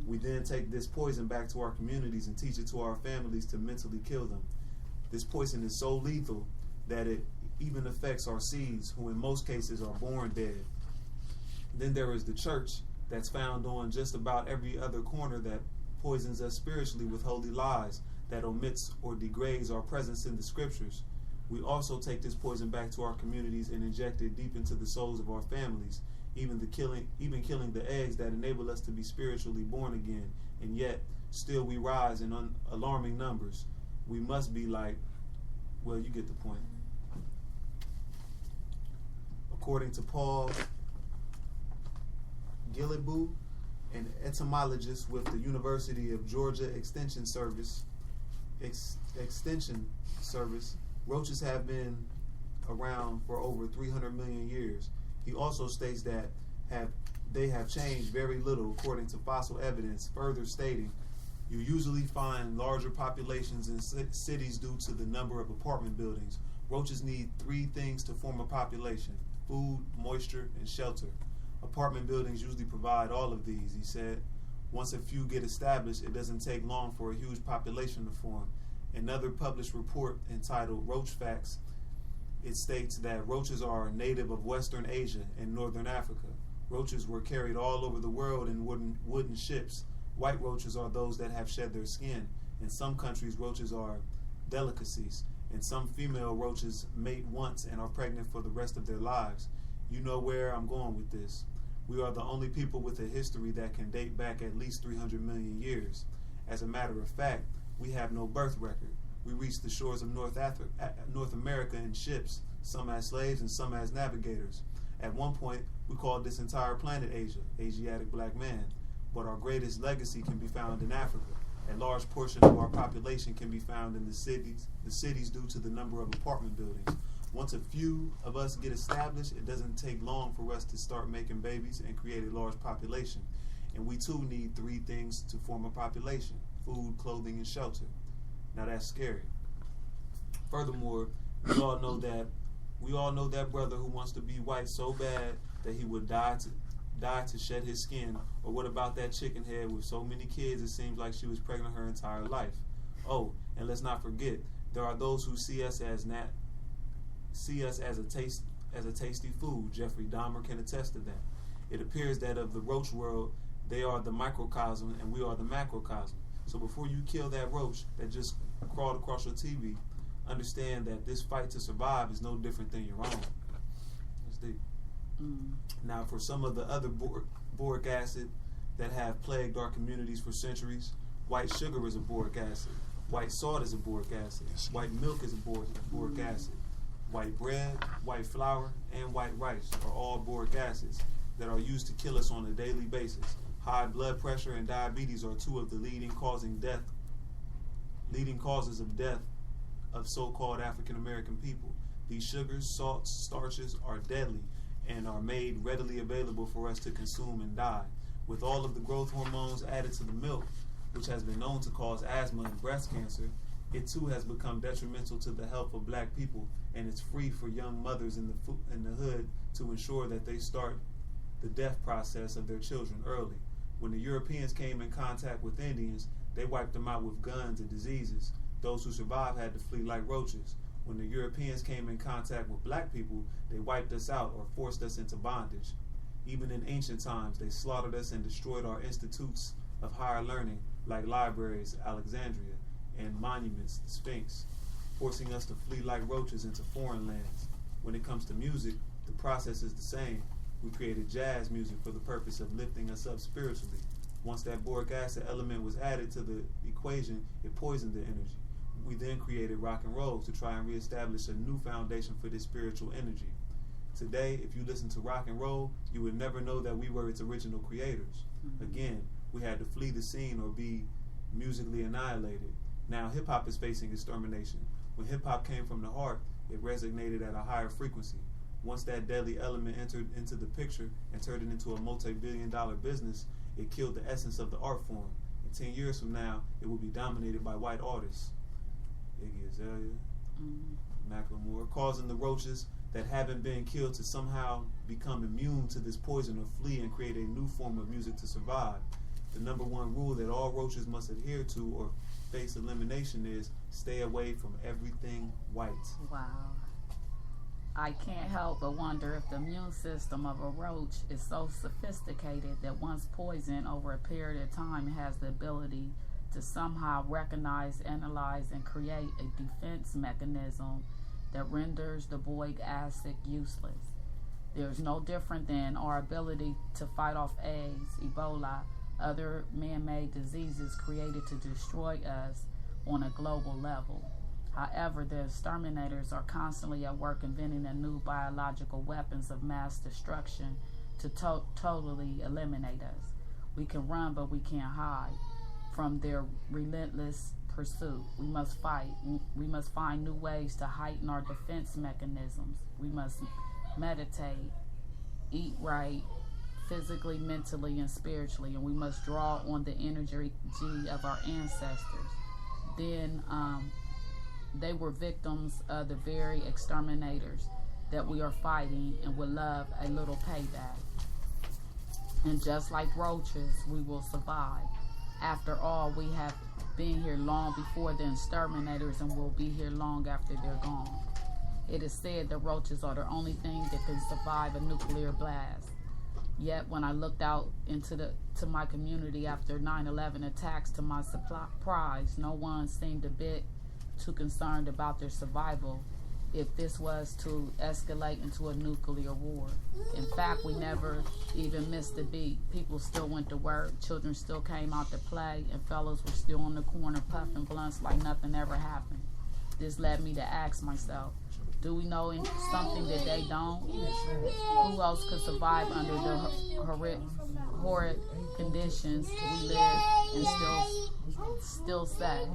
We then take this poison back to our communities and teach it to our families to mentally kill them. This poison is so lethal that it even affects our seeds, who in most cases are born dead. Then there is the church that's found on just about every other corner that poisons us spiritually with holy lies, that omits or degrades our presence in the scriptures. We also take this poison back to our communities and inject it deep into the souls of our families, even killing the eggs that enable us to be spiritually born again. And yet, still we rise in alarming numbers. We must be like, well, you get the point. According to Paul Gillibu, an entomologist with the University of Georgia Extension Service, roaches have been around for over 300 million years. He also states that they have changed very little according to fossil evidence, further stating, you usually find larger populations in cities due to the number of apartment buildings. Roaches need 3 things to form a population: food, moisture, and shelter. Apartment buildings usually provide all of these, he said. Once a few get established, it doesn't take long for a huge population to form. Another published report entitled Roach Facts, it states that roaches are native of Western Asia and Northern Africa. Roaches were carried all over the world in wooden ships. White roaches are those that have shed their skin. In some countries, roaches are delicacies, and some female roaches mate once and are pregnant for the rest of their lives. You know where I'm going with this. We are the only people with a history that can date back at least 300 million years. As a matter of fact, we have no birth record. We reached the shores of North America in ships, some as slaves and some as navigators. At one point, we called this entire planet Asia, Asiatic black man. But our greatest legacy can be found in Africa. A large portion of our population can be found in the cities due to the number of apartment buildings. Once a few of us get established, it doesn't take long for us to start making babies and create a large population. And we too need 3 things to form a population: food, clothing, and shelter. Now that's scary. Furthermore, we all know that brother who wants to be white so bad that he would die to shed his skin. Or what about that chicken head with so many kids it seems like she was pregnant her entire life? Oh, and let's not forget, there are those who see us as a tasty food. Jeffrey Dahmer can attest to that. It appears that of the roach world, they are the microcosm and we are the macrocosm. So before you kill that roach that just crawled across your TV, understand that this fight to survive is no different than your own. That's deep. Now, for some of the other boric acid that have plagued our communities for centuries, white sugar is a boric acid, white salt is a boric acid, white milk is a boric acid, white bread, white flour, and white rice are all boric acids that are used to kill us on a daily basis. High blood pressure and diabetes are 2 of the leading causes of death of so-called African American people. These sugars, salts, starches are deadly and are made readily available for us to consume and die. With all of the growth hormones added to the milk, which has been known to cause asthma and breast cancer, it too has become detrimental to the health of black people, and it's free for young mothers in the hood to ensure that they start the death process of their children early. When the Europeans came in contact with Indians, they wiped them out with guns and diseases. Those who survived had to flee like roaches. When the Europeans came in contact with black people, they wiped us out or forced us into bondage. Even in ancient times, they slaughtered us and destroyed our institutes of higher learning, like libraries, Alexandria, and monuments, the Sphinx, forcing us to flee like roaches into foreign lands. When it comes to music, the process is the same. We created jazz music for the purpose of lifting us up spiritually. Once that boric acid element was added to the equation, it poisoned the energy. We then created rock and roll to try and reestablish a new foundation for this spiritual energy. Today, if you listen to rock and roll, you would never know that we were its original creators. Again, we had to flee the scene or be musically annihilated. Now, hip-hop is facing extermination. When hip-hop came from the heart, it resonated at a higher frequency. Once that deadly element entered into the picture and turned it into a multi-billion-dollar business, it killed the essence of the art form. And 10 years from now, it will be dominated by white artists. Iggy Azalea, Macklemore, causing the roaches that haven't been killed to somehow become immune to this poison or flee and create a new form of music to survive. The number 1 rule that all roaches must adhere to or face elimination is stay away from everything white. Wow. I can't help but wonder if the immune system of a roach is so sophisticated that once poisoned over a period of time, it has the ability to somehow recognize, analyze, and create a defense mechanism that renders the boric acid useless. There's no different than our ability to fight off AIDS, Ebola, other man-made diseases created to destroy us on a global level. However, the exterminators are constantly at work inventing a new biological weapons of mass destruction to totally eliminate us. We can run, but we can't hide from their relentless pursuit. We must fight. We must find new ways to heighten our defense mechanisms. We must meditate, eat right, physically, mentally, and spiritually, and we must draw on the energy of our ancestors. Then they were victims of the very exterminators that we are fighting and would love a little payback. And just like roaches, we will survive. After all, we have been here long before the exterminators and will be here long after they're gone. It is said that roaches are the only thing that can survive a nuclear blast. Yet when I looked out to my community after 9/11 attacks, to my surprise, no one seemed a bit too concerned about their survival if this was to escalate into a nuclear war. In fact, we never even missed a beat. People still went to work, children still came out to play, and fellows were still on the corner puffing blunts like nothing ever happened. This led me to ask myself, do we know something that they don't? Who else could survive under the horrid conditions we live and still say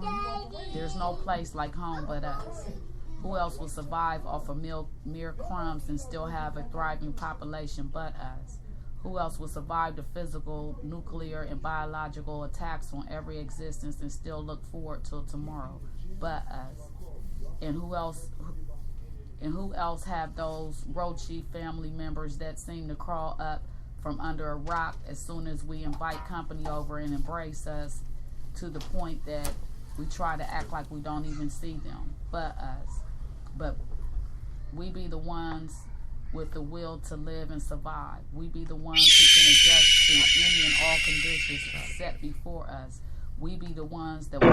there's no place like home but us? Who else will survive off of mere crumbs and still have a thriving population but us? Who else will survive the physical, nuclear, and biological attacks on every existence and still look forward till tomorrow but us? And who else have those roachy family members that seem to crawl up from under a rock as soon as we invite company over and embrace us, to the point that we try to act like we don't even see them but us? But we be the ones with the will to live and survive. We be the ones who can adjust to any and all conditions set before us. We be the ones that will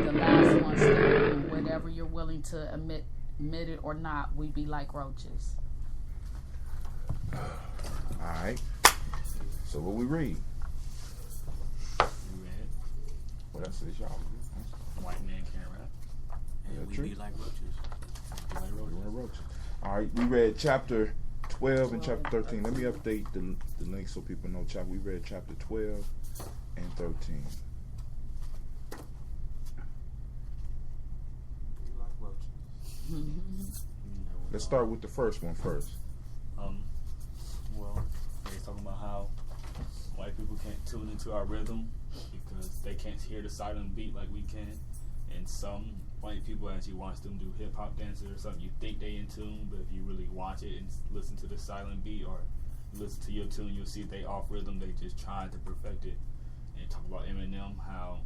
the last ones standing, and whatever you're willing to admit it or not, we be like roaches. Alright. So what we read? You read What else is y'all? White Man Can't Rap. And Yeah, we true. be like roaches. Roaches. Alright, we read chapter 12 and chapter 13. Let me update the link so people know. We read chapter 12 and 13. Let's start with the first one first. Well, they're talking about how white people can't tune into our rhythm because they can't hear the silent beat like we can. And some white people, as you watch them do hip-hop dances or something, you think they in tune, but if you really watch it and listen to the silent beat or listen to your tune, you'll see they off rhythm. They just trying to perfect it. And talk about Eminem, how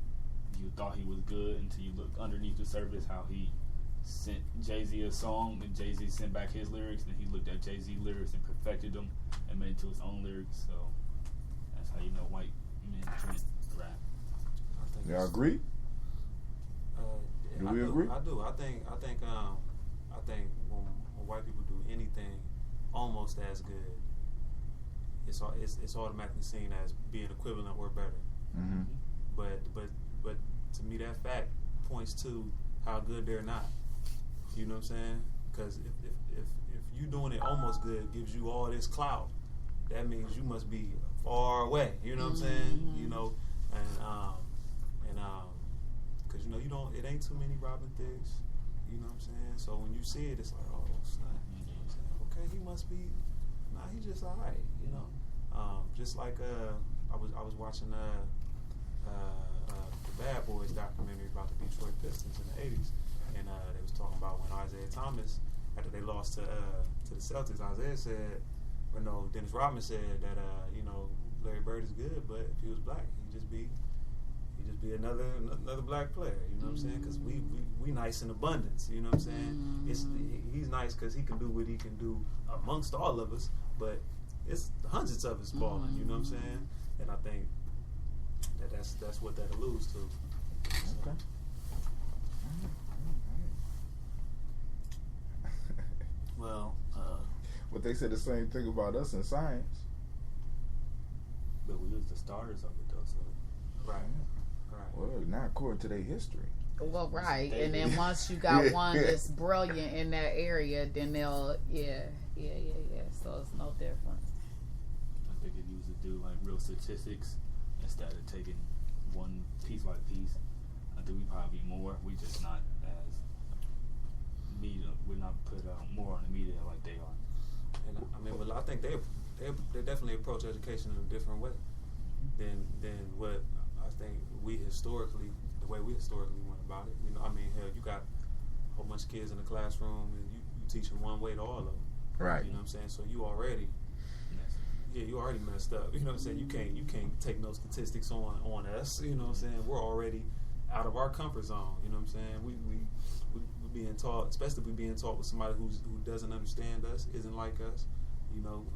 you thought he was good until you looked underneath the surface, how he sent Jay-Z a song and Jay-Z sent back his lyrics, and he looked at Jay-Z lyrics and perfected them and made into his own lyrics. So that's how you know white men can't rap. Y'all agree? Do we agree? I do. I think when white people do anything almost as good, it's automatically seen as being equivalent or better. Mm-hmm. But to me, that fact points to how good they're not. You know what I'm saying? Because if you doing it almost good gives you all this clout, that means you must be far away. You know what I'm saying? You know, because you know it ain't too many Robin Thicks. You know what I'm saying? So when you see it, it's like, oh snap. You know what I'm saying? Okay, he must be. Nah, he just alright. You know, just like I was watching the Bad Boys documentary about the Detroit Pistons in the '80s, and they was talking about when Isaiah Thomas, after they lost to the Celtics, Isaiah said, or no, Dennis Rodman said that Larry Bird is good, but if he was black, he'd just be another black player. You know what I'm saying? Because we nice in abundance. You know what I'm saying? He's nice because he can do what he can do amongst all of us, but it's hundreds of us balling. You know what I'm saying? And I think that's what that alludes to. Okay. Well, But they said the same thing about us in science. But we was the starters of it though, so Right. Well, not according to their history. Well, right, and then once you got one that's brilliant in that area, then they'll, yeah. So it's no different. I think it used to do like real statistics instead of taking one piece by piece. I think we probably be more. We just not as media. We're not put more on the media like they are. And I mean, well, I think they definitely approach education in a different way than what I think the way we historically went about it. You know, I mean, hell, you got a whole bunch of kids in the classroom, and you teach them one way to all of them. Right. You know what I'm saying? So you already messed up. You know what I'm saying? You can't take no statistics on us. You know what I'm saying? We're already out of our comfort zone. You know what I'm saying? We being taught, especially we being taught with somebody who doesn't understand us, isn't like us. You know,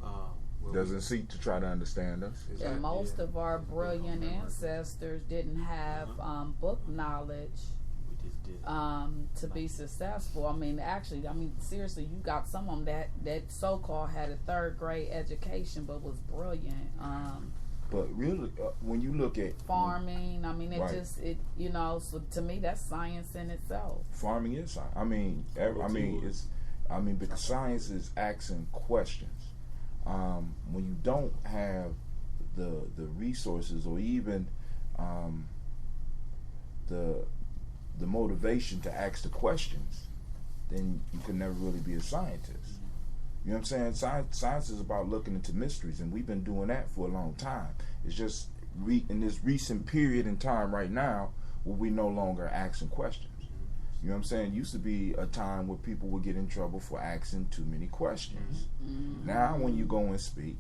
Doesn't seek to try to understand us. And most of our brilliant ancestors didn't have book knowledge We just did. to be successful. I mean, seriously, you got some of them that so-called had a third grade education but was brilliant. But really, when you look at Farming, I mean, Right. So to me, that's science in itself. farming is science. Because science is asking questions. When you don't have the resources or even the motivation to ask the questions, then you can never really be a scientist. You know what I'm saying? Science is about looking into mysteries, and we've been doing that for a long time. It's just in this recent period in time right now where we no longer asking questions. You know what I'm saying? It used to be a time where people would get in trouble for asking too many questions. Now when you go and speak,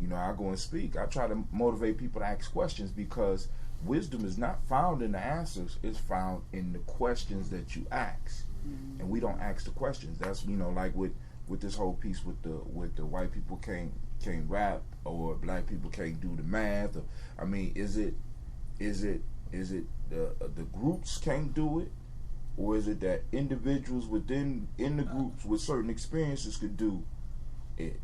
I go and speak. I try to motivate people to ask questions because wisdom is not found in the answers, it's found in the questions that you ask. And we don't ask the questions. That's like with this whole piece with the white people can't rap or black people can't do the math. Or, I mean, is it the groups can't do it, or is it that individuals in the groups with certain experiences could do it?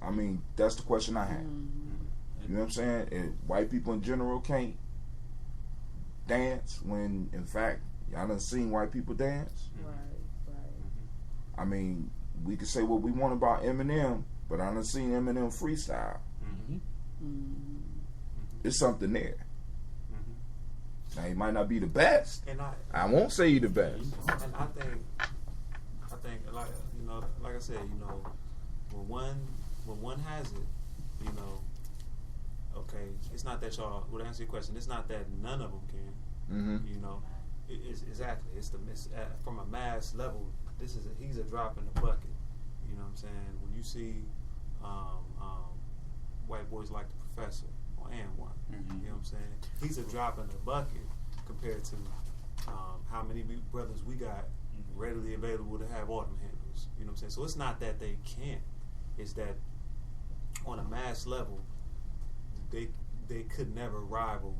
I mean, that's the question I have. You know what I'm saying? And white people in general can't dance when, in fact, y'all done seen white people dance. Right. I mean, we could say what we want about Eminem, but I done seen Eminem freestyle. It's something there. Now, he might not be the best. And I won't say he the best. And I think, like I said, when one has it, okay, it's not that y'all would answer your question. It's not that none of them can. It's exactly. It's from a mass level. He's a drop in the bucket. You know what I'm saying? When you see white boys like the Professor or And1, you know what I'm saying? He's a drop in the bucket compared to how many brothers we got readily available to have all them handles. You know what I'm saying? So it's not that they can't. It's that on a mass level, they could never rival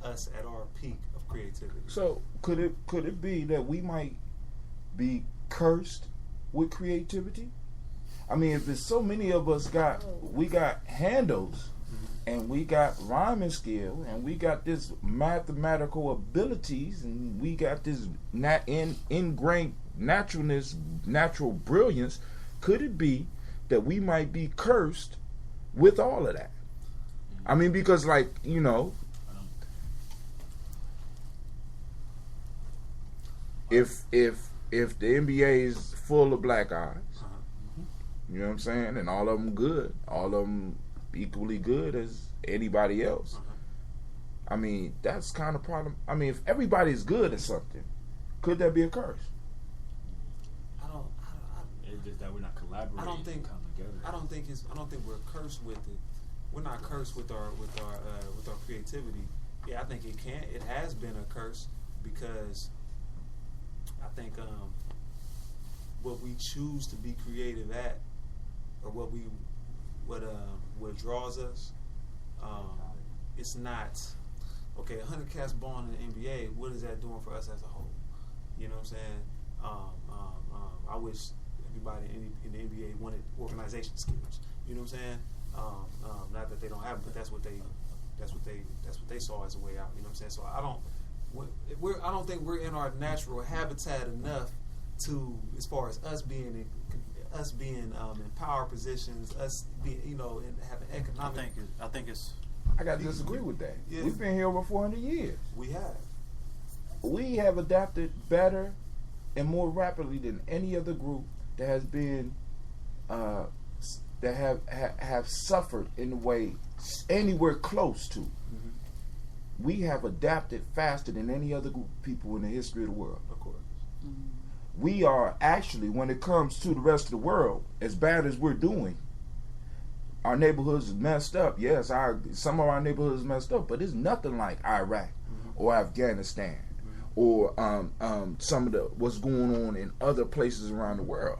us at our peak of creativity. So could it be that we might be cursed with creativity? I mean, if there's so many of us we got handles, and we got rhyming skill, and we got this mathematical abilities, and we got this ingrained naturalness, natural brilliance, could it be that we might be cursed with all of that? I mean, because if the NBA is full of black eyes, you know what I'm saying, and all of them good, all of them equally good as anybody else. I mean, that's kind of problem. I mean, if everybody's good at something, could that be a curse? It's just that we're not collaborating. I don't think come together. I don't think we're cursed with it. We're not cursed with our creativity. Yeah, I think it has been a curse because I think what we choose to be creative at, or what draws us, it's not okay. 100 cats born in the NBA. What is that doing for us as a whole? You know what I'm saying? I wish everybody in the NBA wanted organization skills. You know what I'm saying? Not that they don't have them, but that's what they saw as a way out. You know what I'm saying? So I don't think we're in our natural habitat enough to, as far as us being in power positions, us being, you know, and having economic. I think it's. I got to disagree with that. Yeah. We've been here over 400 years. We have adapted better and more rapidly than any other group that has been that have suffered in a way anywhere close to. Mm-hmm. We have adapted faster than any other group of people in the history of the world. Of course. We are actually, when it comes to the rest of the world, as bad as we're doing, our neighborhoods is messed up. Yes, some of our neighborhoods is messed up, but it's nothing like Iraq or Afghanistan or some of the what's going on in other places around the world.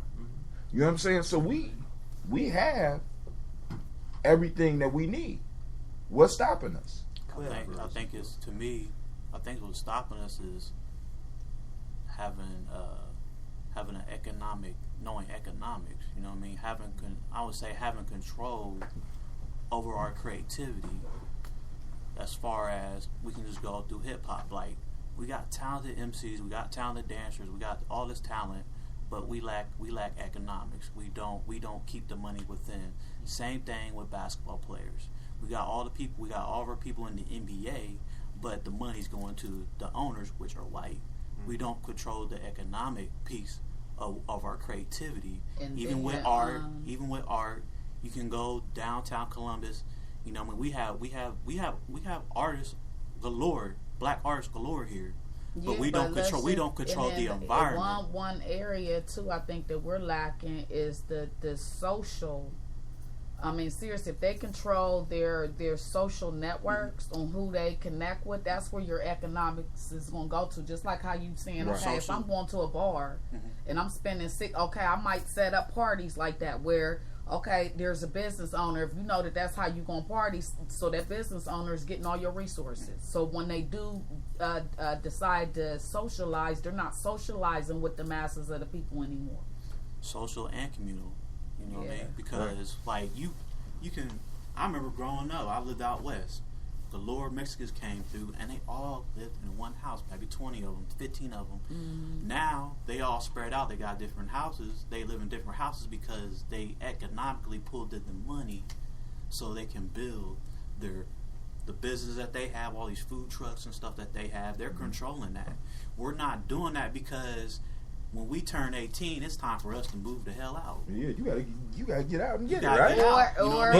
You know what I'm saying? So we have everything that we need. What's stopping us? I think it's, to me, I think what's stopping us is having an knowing economics. You know what I mean? I would say having control over our creativity. As far as we can just go through hip hop, like we got talented MCs, we got talented dancers, we got all this talent, but we lack economics. We don't keep the money within. Same thing with basketball players. We got all of our people in the NBA, but the money's going to the owners, which are white. We don't control the economic piece of our creativity. And even with art, you can go downtown Columbus. You know, I mean, we have artists galore, black artists galore here, but we don't control the environment. One area too, I think that we're lacking is the social. I mean, seriously, if they control their social networks on who they connect with, that's where your economics is going to go to. Just like how you saying, right. Okay, if I'm going to a bar and I'm spending I might set up parties like that where, okay, there's a business owner. If you know that's how you going to party, so that business owner is getting all your resources. So when they do decide to socialize, they're not socializing with the masses of the people anymore. Social and communal. You know what I mean? Because like you can. I remember growing up. I lived out west. The Lord Mexicans came through, and they all lived in one house. Maybe 20 of them, 15 of them. Mm-hmm. Now they all spread out. They got different houses. They live in different houses because they economically pulled in the money, so they can build the business that they have. All these food trucks and stuff that they have. They're controlling that. We're not doing that because when we turn 18, it's time for us to move the hell out. Yeah, you gotta get out and get it, right? Or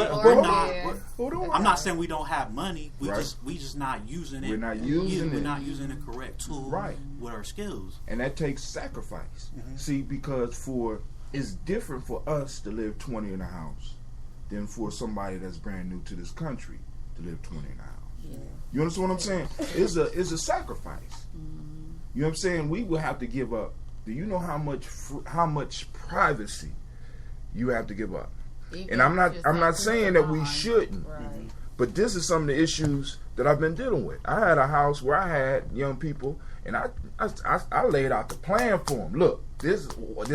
I'm not saying we don't have money. We right. just not using it. We're not using it. We're not using the correct tool right. with our skills. And that takes sacrifice. See, because it's different for us to live 20 in a house than for somebody that's brand new to this country to live 20 in a house. Yeah. You understand what I'm saying? It's a sacrifice. You know what I'm saying? We will have to give up. Do you know how much privacy you have to give up? And I'm not saying that we shouldn't, right. But this is some of the issues that I've been dealing with. I had a house where I had young people, and I laid out the plan for them. Look, this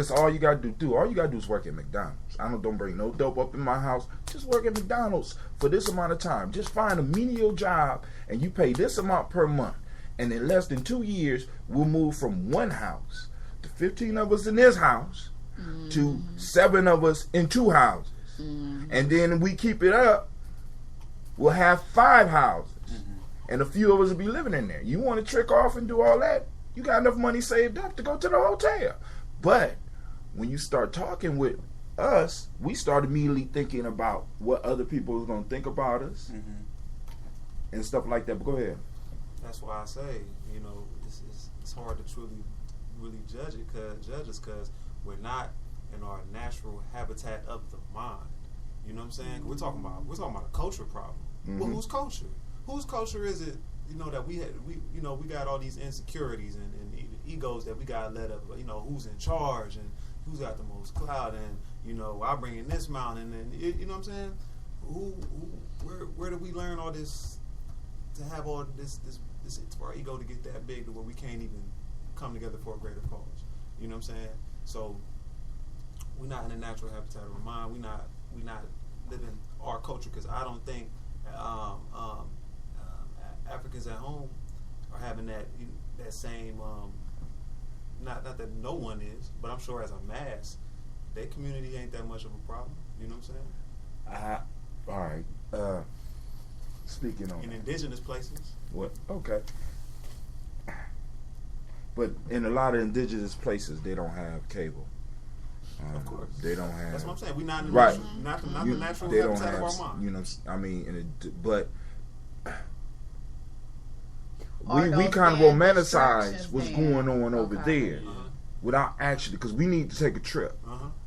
all you got to do. All you got to do is work at McDonald's. Don't bring no dope up in my house. Just work at McDonald's for this amount of time. Just find a menial job, and you pay this amount per month. And in less than 2 years, we'll move from one house to 15 of us in this house to 7 of us in 2 houses. And then we keep it up, we'll have 5 houses. And a few of us will be living in there. You want to trick off and do all that? You got enough money saved up to go to the hotel. But when you start talking with us, we start immediately thinking about what other people are going to think about us and stuff like that. But go ahead. That's why I say, you know, it's hard to truly really judge us because we're not in our natural habitat of the mind. You know what I'm saying? We're talking about a culture problem. Well, whose culture? Whose culture is it? You know that we got all these insecurities and egos that we got let up. You know, who's in charge and who's got the most clout, and you know, I bring in this mountain, and you know what I'm saying? Where do we learn all this to have all this for our ego to get that big to where we can't even come together for a greater cause. You know what I'm saying? So we're not in the natural habitat of our mind. We're not living our culture, because I don't think Africans at home are having that same. Not that no one is, but I'm sure as a mass, their community ain't that much of a problem. You know what I'm saying? All right. Speaking on in indigenous places. What? Okay. But in a lot of indigenous places, they don't have cable. Of course, they don't have. That's what I'm saying. We're not in the right. natural, not the natural they don't habitat have, of our mind. You know, I mean, but we kind of romanticize what's going on over there without actually, because we need to take a trip.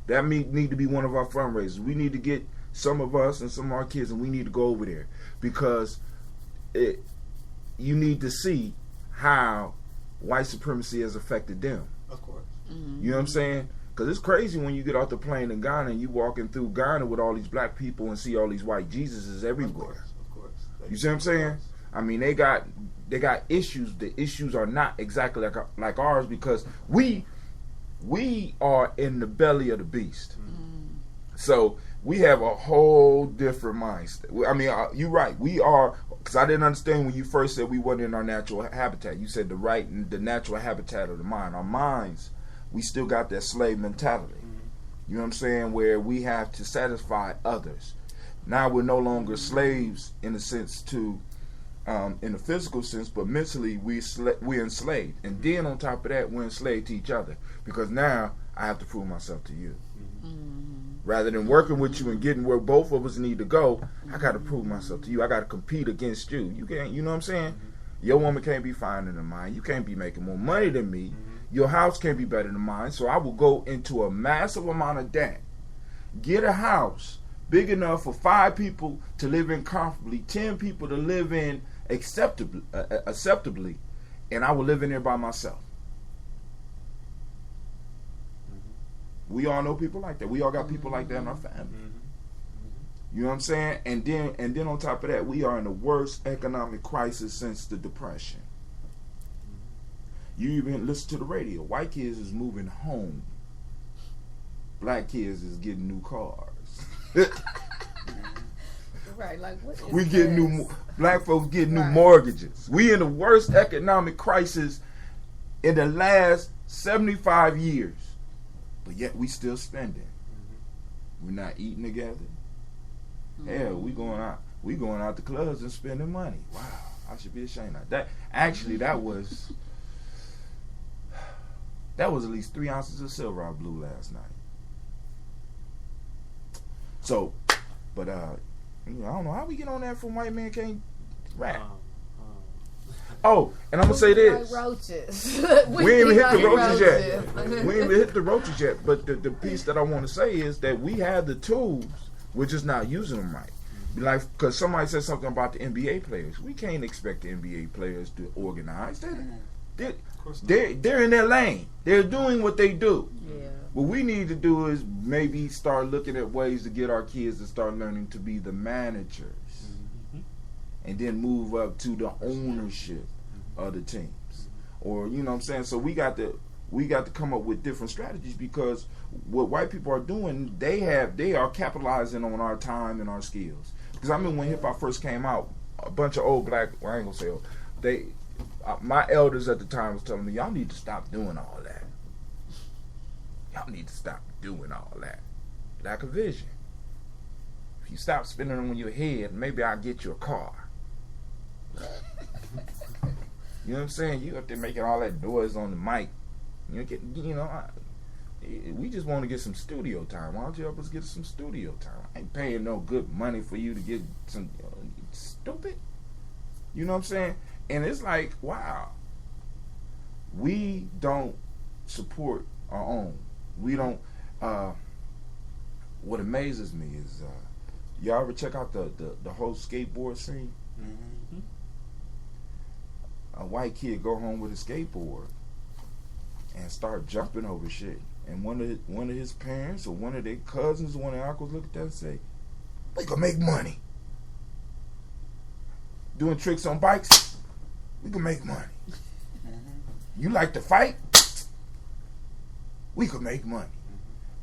That need to be one of our fundraisers. We need to get some of us and some of our kids, and we need to go over there, because you need to see how white supremacy has affected them. Of course. You know what I'm saying? Because it's crazy when you get off the plane in Ghana and you walking through Ghana with all these black people and see all these white Jesuses everywhere. Of course. You see what I'm saying? I mean, they got issues. The issues are not exactly like ours, because we are in the belly of the beast. So we have a whole different mindset. I mean, you're right. We are, because I didn't understand when you first said we wasn't in our natural habitat. You said the natural habitat of the mind. Our minds, we still got that slave mentality. You know what I'm saying? Where we have to satisfy others. Now we're no longer slaves in a sense to, in the physical sense, but mentally we're enslaved. And then on top of that, we're enslaved to each other, because now I have to prove myself to you. Rather than working with you and getting where both of us need to go, I got to prove myself to you. I got to compete against you. You can't, you know what I'm saying? Your woman can't be finer than mine. You can't be making more money than me. Your house can't be better than mine. So I will go into a massive amount of debt, get a house big enough for 5 people to live in comfortably, 10 people to live in acceptably, and I will live in there by myself. We all know people like that. We all got people like that in our family. You know what I'm saying? And then on top of that, we are in the worst economic crisis since the Depression. You even listen to the radio. White kids is moving home. Black kids is getting new cars. Right, like what is we getting black folks getting new mortgages. We in the worst economic crisis in the last 75 years. But yet we still spending. We're not eating together. Hell, we going out the clubs and spending money. Wow, I should be ashamed of that. Actually, that was at least 3 ounces of silver I blew last night. So, but I don't know how we get on that from white man can't rap. Oh, and I'm gonna say this: like roaches. we ain't even hit the roaches yet. We ain't even hit the roaches yet. But the piece that I want to say is that we have the tools, we're just not using them right. Like, because somebody said something about the NBA players. We can't expect the NBA players to organize. They're in their lane. They're doing what they do. Yeah. What we need to do is maybe start looking at ways to get our kids to start learning to be the managers. And then move up to the ownership of the teams, or you know what I'm saying. So we got to come up with different strategies, because what white people are doing, they are capitalizing on our time and our skills. Because I mean, when hip hop first came out, a bunch of old black, well, I ain't gonna say old, my elders at the time was telling me, y'all need to stop doing all that. Y'all need to stop doing all that. Lack of vision. If you stop spinning on your head, maybe I'll get you a car. You know what I'm saying? You up there making all that noise on the mic. We just want to get some studio time. Why don't you help us get some studio time? I ain't paying no good money for you to get some stupid. You know what I'm saying? And it's like, wow, we don't support our own. We don't. What amazes me is, y'all ever check out the whole skateboard scene? A white kid go home with a skateboard and start jumping over shit, and one of his parents or one of their cousins or one of their uncles look at that and say, "We can make money doing tricks on bikes. We can make money." You like to fight? We could make money.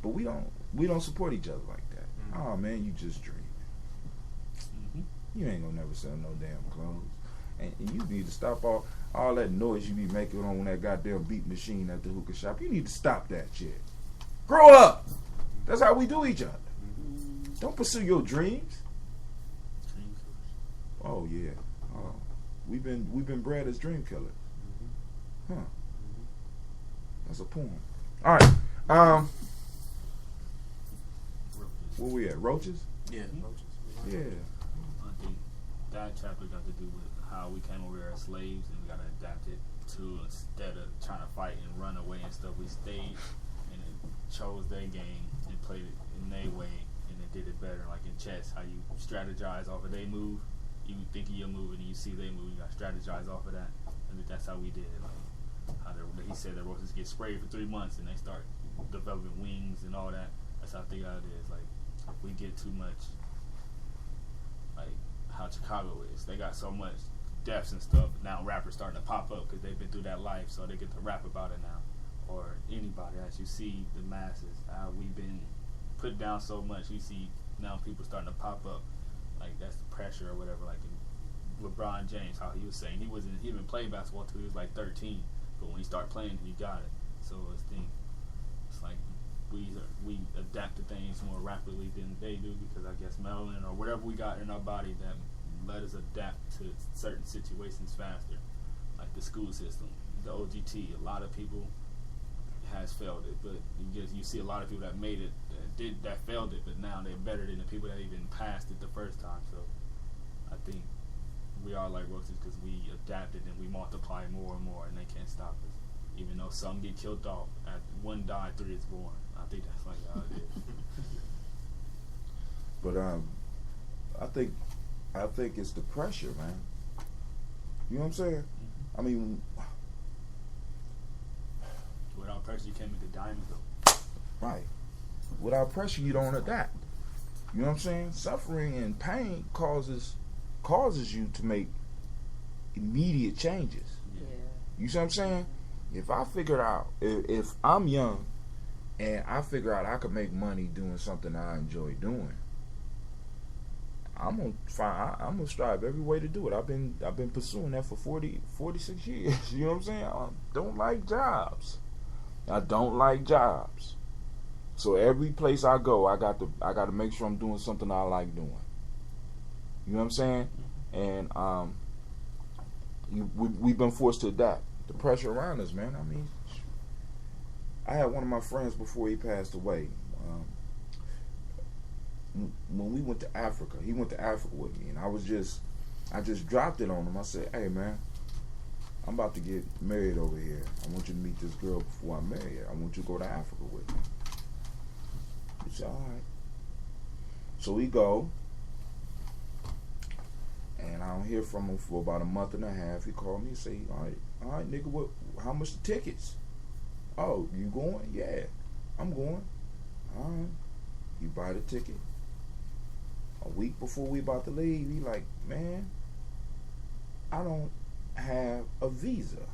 But we don't support each other like that. Oh man, you just dreaming. You ain't gonna never sell no damn clothes. And you need to stop all that noise you be making on that goddamn beat machine at the hookah shop. You need to stop that shit. Grow up. That's how we do each other. Don't pursue your dreams. Oh yeah. Oh, we've been bred as dream killers. Huh. That's a poem. All right. Where we at? Roaches? Yeah. Yeah. I think that chapter got to do with how we came over here as slaves and we got to adapt it to, instead of trying to fight and run away and stuff, we stayed and it chose their game and played it in their way and it did it better. Like in chess, how you strategize off of their move, you think of your move and you see they move, you got to strategize off of that. I think that's how we did it. Like how he said that roaches get sprayed for 3 months and they start developing wings and all that. That's how I think how it is. Like if we get too much, like how Chicago is, they got so much deaths and stuff. Now rappers starting to pop up because they've been through that life, so they get to rap about it now. Or anybody, as you see the masses, how we've been put down so much. You see now people starting to pop up. Like that's the pressure or whatever. Like in LeBron James, how he was saying he been playing basketball till he was like 13, but when he started playing, he got it. So it's like we adapt to things more rapidly than they do because I guess melanin or whatever we got in our body that let us adapt to certain situations faster. Like the school system, the OGT, a lot of people has failed it, but you see a lot of people that made it, that failed it, but now they're better than the people that even passed it the first time. So I think we are like roaches because we adapted and we multiply more and more, and they can't stop us. Even though some get killed off, one died, 3 is born. I think that's like how it is. But I think it's the pressure, man. You know what I'm saying? I mean, without pressure, you can't make a diamond though. Right. Without pressure, you don't adapt. You know what I'm saying? Suffering and pain causes you to make immediate changes. Yeah. You see what I'm saying? If I figured out, if I'm young and I figure out I could make money doing something I enjoy doing, I'm gonna strive every way to do it. I've been pursuing that for 46 years. You know what I'm saying? I don't like jobs. So every place I go, I got to make sure I'm doing something I like doing. You know what I'm saying? And we've been forced to adapt. The pressure around us, man. I mean, I had one of my friends before he passed away. When we went to Africa, he went to Africa with me, and I just dropped it on him. I said, "Hey, man, I'm about to get married over here. I want you to meet this girl before I marry her. I want you to go to Africa with me." He said, "All right." So we go, and I don't hear from him for about a month and a half. He called me and said, all right, nigga, how much the tickets? Oh, you going? Yeah, I'm going. All right. You buy the ticket. A week before we about to leave, he like, "Man, I don't have a visa."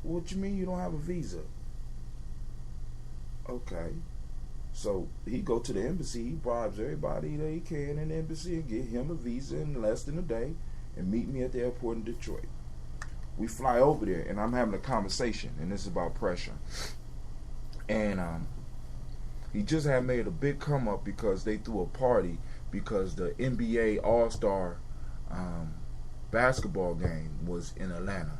"What you mean you don't have a visa?" Okay. So he go to the embassy, he bribes everybody that he can in the embassy and get him a visa in less than a day and meet me at the airport in Detroit. We fly over there and I'm having a conversation, and this is about pressure. And he just had made a big come up because they threw a party because the NBA All-Star basketball game was in Atlanta,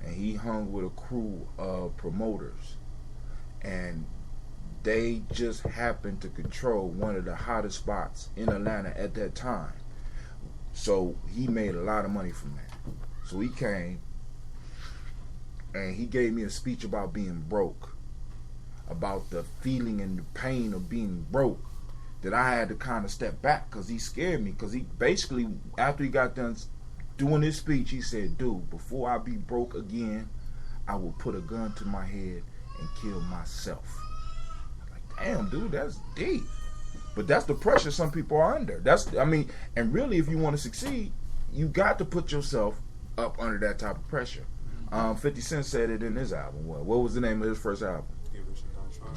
and he hung with a crew of promoters, and they just happened to control one of the hottest spots in Atlanta at that time. So he made a lot of money from that. So he came and he gave me a speech about being broke, about the feeling and the pain of being broke, that I had to kind of step back because he scared me. Because he basically, after he got done doing his speech, he said, "Dude, before I be broke again, I will put a gun to my head and kill myself." Damn, dude, that's deep. But that's the pressure some people are under. And really, if you want to succeed, you got to put yourself up under that type of pressure. 50 Cent said it in his album. What was the name of his first album?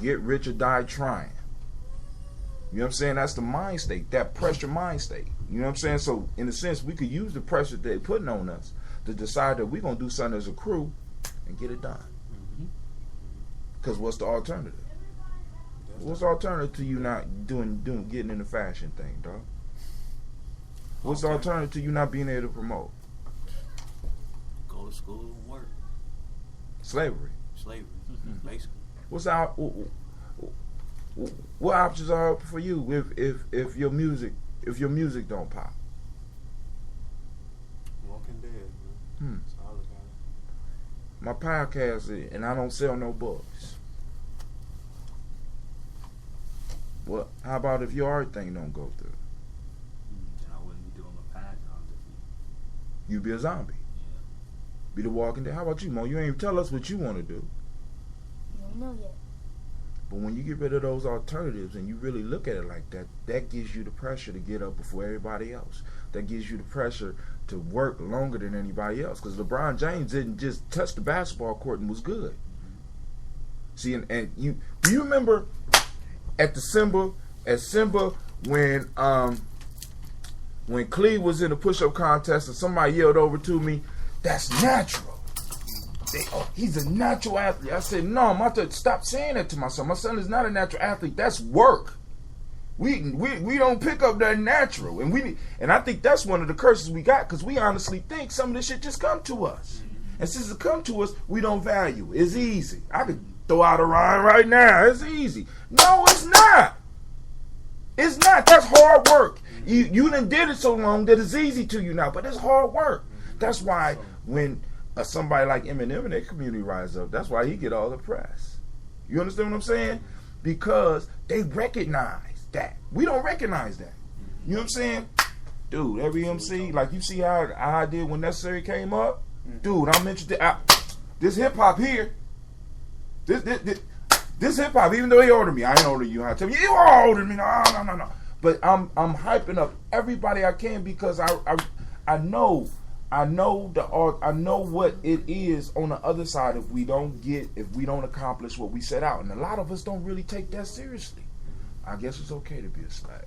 Get Rich or Die Trying. You know what I'm saying? That's the mind state, that pressure mind state. You know what I'm saying? So, in a sense, we could use the pressure they're putting on us to decide that we're going to do something as a crew and get it done. Because what's the alternative? What's the alternative to you not getting in the fashion thing, dog? What's the alternative to you not being able to promote? Go to school and work. Slavery. Basically. What options are open for you if your music don't pop? Walking Dead, man. That's how I look at it. My podcast, and I don't sell no books. Well, how about if your art thing don't go through? Then I wouldn't be doing my passion. I'll just be. You be a zombie. Be the Walking Dead. How about you, Mo? You ain't even tell us what you want to do. You don't know yet. But when you get rid of those alternatives and you really look at it like that, that gives you the pressure to get up before everybody else. That gives you the pressure to work longer than anybody else. Because LeBron James didn't just touch the basketball court and was good. See, and do you remember at Simba when Cleve was in a push-up contest and somebody yelled over to me, "That's natural. He's a natural athlete." I said, "No, stop saying that to my son. My son is not a natural athlete. That's work. We don't pick up that natural, and I think that's one of the curses we got because we honestly think some of this shit just come to us, and since it come to us, we don't value. It's easy. I could throw out a rhyme right now. It's easy. No, it's not. It's not. That's hard work. You done did it so long that it's easy to you now, but it's hard work. That's why when somebody like Eminem in their community rise up, that's why he get all the press. You understand what I'm saying? Because they recognize that. We don't recognize that. You know what I'm saying? Dude, every MC, like you see how I did when Necessary came up? Dude, I mentioned this hip-hop here. This hip-hop, even though he older than me, I ain't older than you. I tell you, you are older than me. No. But I'm hyping up everybody I can because I know what it is on the other side if we don't accomplish what we set out. And a lot of us don't really take that seriously. I guess it's okay to be a slave.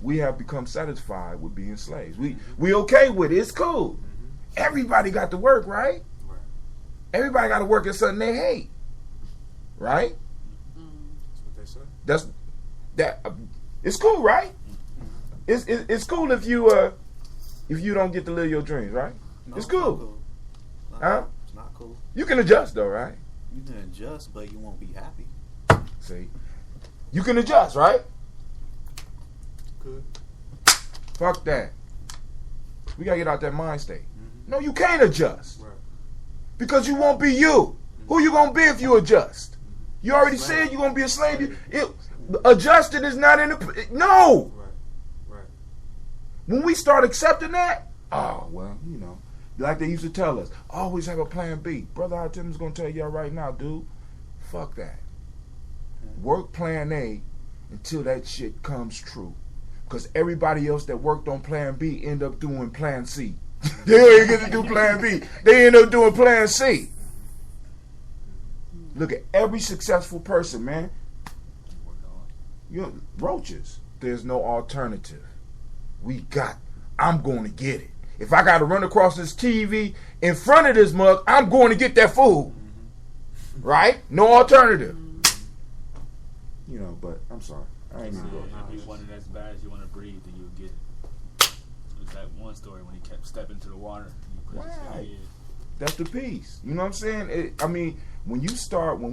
We have become satisfied with being slaves. We okay with it. It's cool. Everybody got to work, right? Everybody got to work at something they hate. Right? That's what they say. It's cool, right? It's cool if you don't get to live your dreams, right? No, it's cool. Huh? It's not cool. You can adjust though, right? You can adjust, but you won't be happy. See? You can adjust, right? Good. Fuck that. We gotta get out that mind state. No, you can't adjust. Right. Because you won't be you. Who you gonna be if you adjust? You already said you're gonna be a slave. Adjusted is not in the... No! Right. When we start accepting that, oh, well, you know, like they used to tell us, always have a plan B. Brother Artem's going to tell y'all right now, dude, fuck that. Work plan A until that shit comes true. Because everybody else that worked on plan B end up doing plan C. They don't get to do plan B. They end up doing plan C. Look at every successful person, man. Roaches. There's no alternative. I'm going to get it. If I got to run across this TV in front of this mug, I'm going to get that food. Right? No alternative. You know, but I'm sorry. I ain't even going. If you want it as bad as you want to breathe, then you'll get it. There's that one story when he kept stepping to the water. Right. That's the piece. You know what I'm saying? When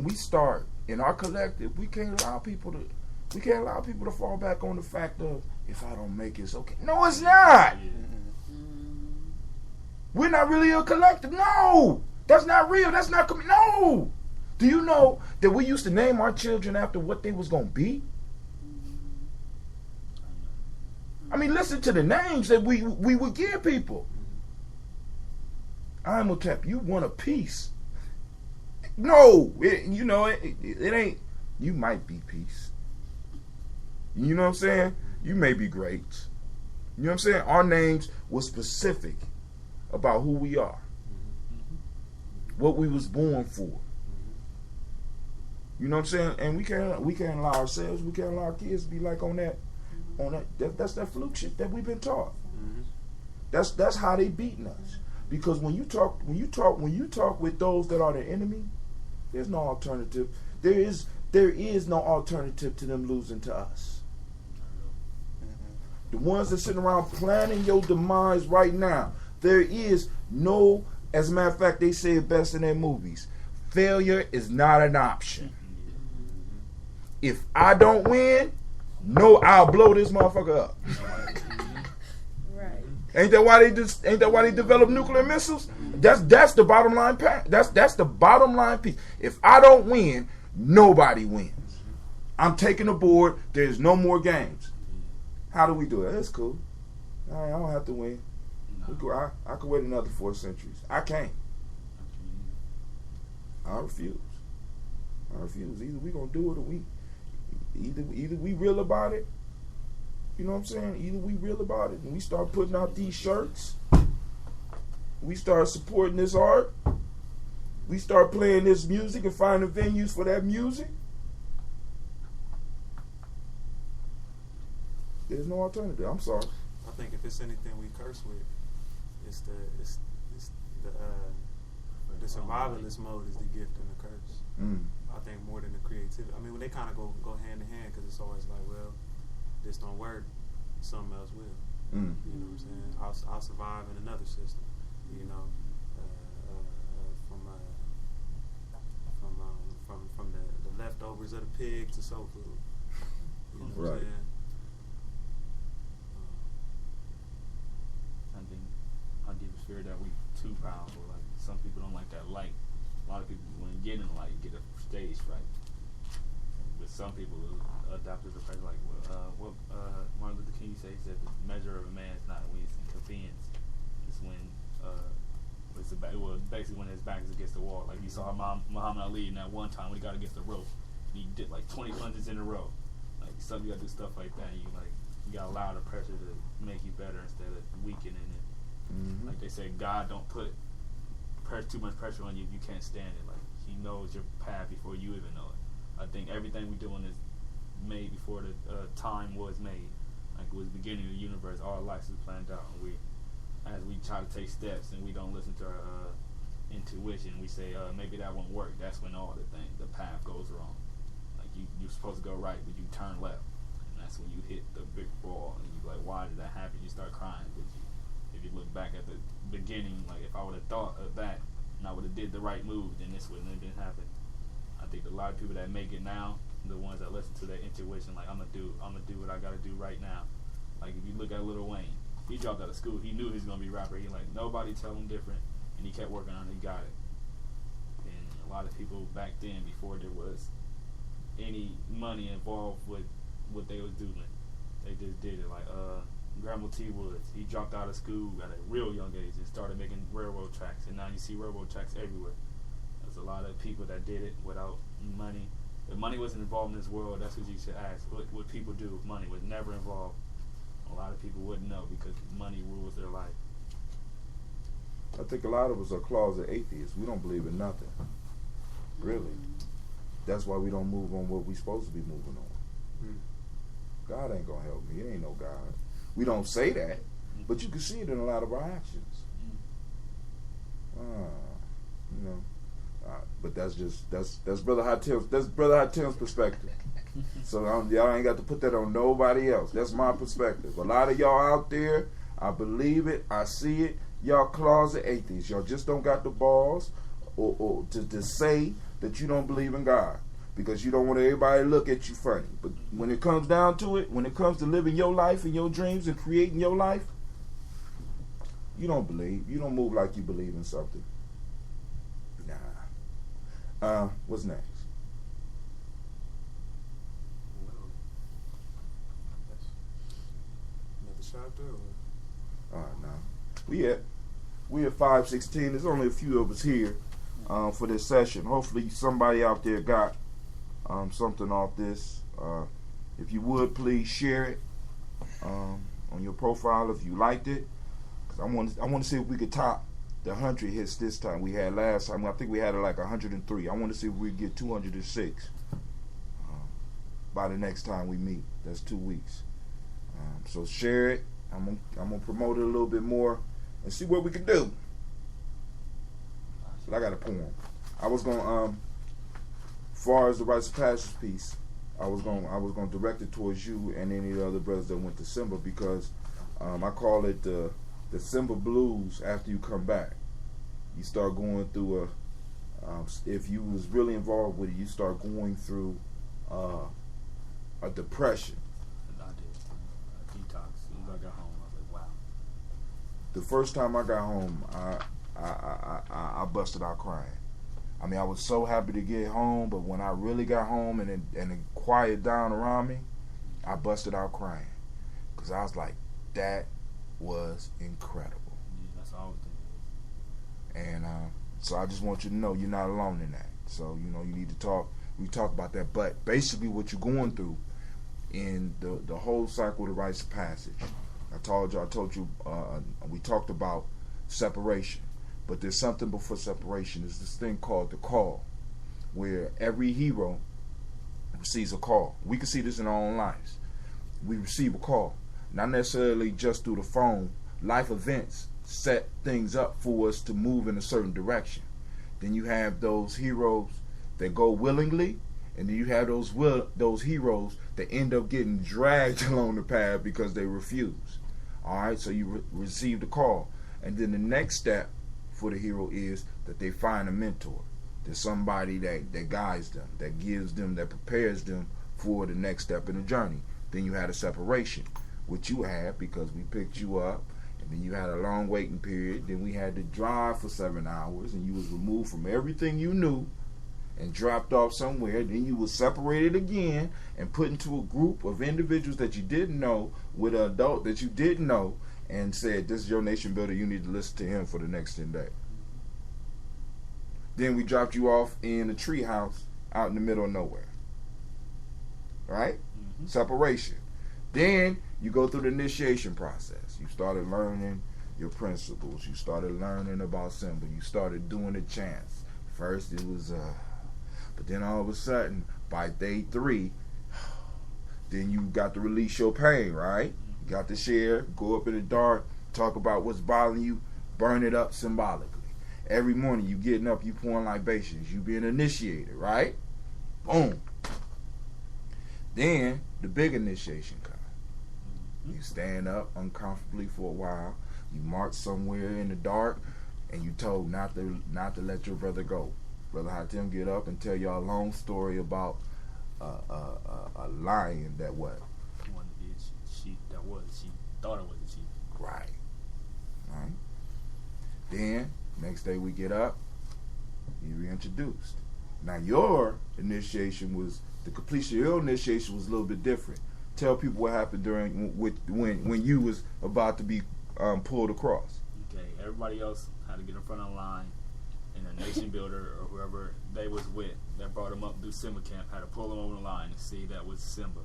we start in our collective, we can't allow people to fall back on the fact of, if I don't make it, it's okay. No, it's not. We're not really a collective. No, that's not real. That's not no. Do you know that we used to name our children after what they was gonna be? Listen to the names that we would give people. Imhotep, you want a piece? No, it ain't. You might be peace. You know what I'm saying? You may be great. You know what I'm saying? Our names were specific. about who we are, what we was born for. You know what I'm saying? And we can't allow ourselves, we can't allow our kids to be like on that. That's that fluke shit that we've been taught. That's how they beating us. Because when you talk with those that are the enemy, there's no alternative. There is no alternative to them losing to us. The ones that sitting around planning your demise right now, there is no, as a matter of fact, they say it best in their movies, failure is not an option. If I don't win, no, I'll blow this motherfucker up. Right. Ain't that why they develop nuclear missiles? That's the bottom line. That's the bottom line piece. If I don't win, nobody wins. I'm taking the board. There's no more games. How do we do it? That's cool. I don't have to win. I could wait another 4 centuries. I can't. I refuse. Either we gonna do it or we. Either we real about it, you know what I'm saying? Either we real about it and we start putting out these shirts, we start supporting this art, we start playing this music and finding venues for that music. There's no alternative. I'm sorry. I think if it's anything we curse with, it's the survivalist mode is the gift and the curse. I think more than the creativity. I mean, when they kind of go hand in hand, because it's always like, well, this don't work, something else will. You know what I'm saying? I'll survive in another system. You know, from the leftovers of the pig to soul food. You know what I'm saying? I think the fear that we too powerful. Like some people don't like that light. A lot of people, when getting light, get a stage fright. But some people adopted the fact like, what Martin Luther King said the measure of a man is not when he's in convenience. It's when basically when his back is against the wall. Like you saw Muhammad Ali in that one time when he got against the rope, he did like 20 punches in a row. Like some you gotta do stuff like that. And you gotta allow the pressure to make you better instead of weakening it. Like they say, God don't put too much pressure on you if you can't stand it. Like he knows your path before you even know it. I think everything we're doing is made before the time was made. Like it was the beginning of the universe. All our lives is planned out, and as we try to take steps and we don't listen to our intuition, we say maybe that won't work. That's when the path goes wrong. Like you're supposed to go right, but you turn left, and that's when you hit the big wall. And you're like, why did that happen? You start crying. But if you look back at the beginning, like if I would have thought of that and I would have did the right move, then this wouldn't have been happening. I think a lot of people that make it now, the ones that listen to their intuition, like I'm gonna do what I gotta do right now. Like if you look at Lil Wayne, he dropped out of school. He knew he was gonna be a rapper. He like nobody tell him different, and he kept working on it. He got it. And a lot of people back then, before there was any money involved with what they was doing, they just did it. Like Grandma T. Woods, he dropped out of school at a real young age and started making railroad tracks, and now you see railroad tracks everywhere. There's a lot of people that did it without money. If money wasn't involved in this world, that's what you should ask. What would people do if money was never involved? A lot of people wouldn't know because money rules their life. I think a lot of us are closet atheists. We don't believe in nothing. Really. That's why we don't move on what we're supposed to be moving on. God ain't going to help me. It ain't no God. We don't say that, but you can see it in a lot of our actions. You know. But that's Brother Hot Tim's perspective. So y'all ain't got to put that on nobody else. That's my perspective. A lot of y'all out there, I believe it, I see it. Y'all closet atheists. Y'all just don't got the balls or to say that you don't believe in God because you don't want everybody to look at you funny. But when it comes down to it, when it comes to living your life and your dreams and creating your life, you don't believe. You don't move like you believe in something. Nah. What's next? Another shot there? All right, now we at 5:16. There's only a few of us here for this session. Hopefully, somebody out there got something off this. If you would, please share it on your profile if you liked it. I want to see if we could top the 100 hits this time. We had last time. I think we had like 103. I want to see if we get 206 by the next time we meet. That's 2 weeks. So share it. I'm gonna promote it a little bit more and see what we can do. But I got a poem. I was gonna as far as the rites of passage piece, I was gonna direct it towards you and any of the other brothers that went to Simba, because I call it the Simba blues. After you come back, you start going through if you was really involved with it, you start going through a depression. I did a detox. As soon as I got home, I was like, wow. The first time I got home, I busted out crying. I mean, I was so happy to get home, but when I really got home and it quieted down around me, I busted out crying, because I was like, that was incredible. Yeah, that's all it is. And so I just want you to know you're not alone in that. So, you know, you need to talk. We talk about that. But basically what you're going through in the whole cycle of the rites of passage, I told you, we talked about separation. But there's something before separation. There's this thing called the call, where every hero receives a call. We can see this in our own lives. We receive a call, not necessarily just through the phone. Life events set things up for us to move in a certain direction. Then you have those heroes that go willingly, and then you have those heroes that end up getting dragged along the path because they refuse. All right, so you receive the call, and then the next step for the hero is that they find a mentor. There's somebody that guides them, that gives them, that prepares them for the next step in the journey. Then you had a separation, which you had because we picked you up, and then you had a long waiting period. Then we had to drive for 7 hours, and you was removed from everything you knew and dropped off somewhere. Then you was separated again and put into a group of individuals that you didn't know with an adult that you didn't know, and said, this is your nation builder, you need to listen to him for the next 10 days. Then we dropped you off in a tree house out in the middle of nowhere. Right? Mm-hmm. Separation. Then you go through the initiation process. You started learning your principles. You started learning about Simba. You started doing the chants. First it was, but then all of a sudden, by day 3, then you got to release your pain, right? You got to share, go up in the dark, talk about what's bothering you, burn it up symbolically. Every morning you getting up, you pouring libations, you being initiated, right? Boom. Then the big initiation comes. You stand up uncomfortably for a while, you march somewhere in the dark, and you told not to let your brother go. Brother Hatem get up and tell y'all a long story about a lion that what? Wanted to be a sheep that was. She thought it was a sheep. Right. Right. Then next day we get up, you reintroduced. Now your initiation was, the completion of your initiation was a little bit different. Tell people what happened during when you was about to be pulled across. Okay, everybody else had to get in front of the line, and a nation builder or whoever they was with that brought them up through Simba camp had to pull them over the line and see that was Simba.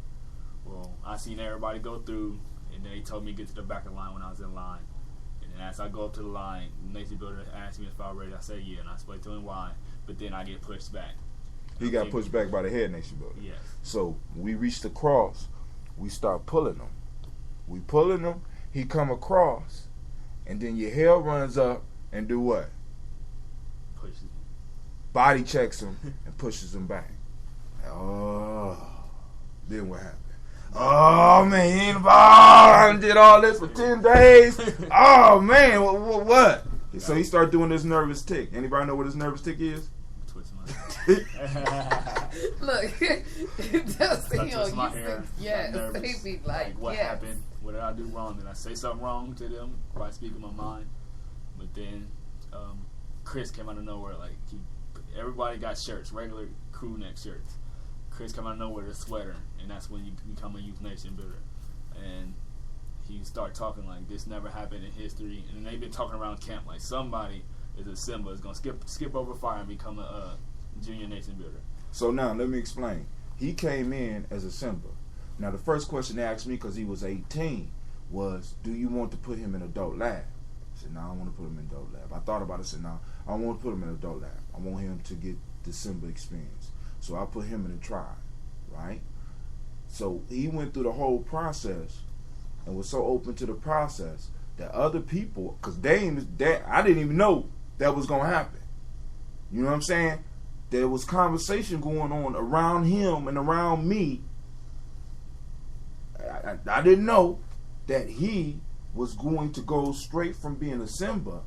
Well, I seen everybody go through, and they told me to get to the back of the line when I was in line. And then as I go up to the line, the nation builder asked me if I was ready. I said yeah, and I explained to him why. But then I get pushed back. He got pushed back by the head nation builder. Yes. So we reached across. We start pulling him. We pulling him. He come across, and then your hair runs up and do what? Pushes me. Body checks him and pushes him back. Oh, then what happened? Oh man, he ain't I did all this for 10 days. Oh man, what? So he started doing this nervous tick. Anybody know what his nervous tick is? Twist my hair. Look, just I twist my hair. Yes, I'm they nervous. be like, what yes. happened? What did I do wrong? Did I say something wrong to them? By speaking my mind? But then Chris came out of nowhere. Like everybody got shirts, regular crew neck shirts. Chris came out of nowhere with a sweater, and that's when you become a youth nation builder. And he started talking like this never happened in history. And they've been talking around camp like somebody is a Simba is gonna skip over fire and become a junior nation builder. So now let me explain. He came in as a Simba. Now the first question they asked me, because he was 18, was, do you want to put him in adult lab? I said, no, I don't want to put him in adult lab. I thought about it. I said, no, I don't want to put him in adult lab. I want him to get the Simba experience. So I put him in a tribe, right? So he went through the whole process and was so open to the process that other people, because I didn't even know that was going to happen. You know what I'm saying? There was conversation going on around him and around me. I didn't know that he was going to go straight from being a Simba.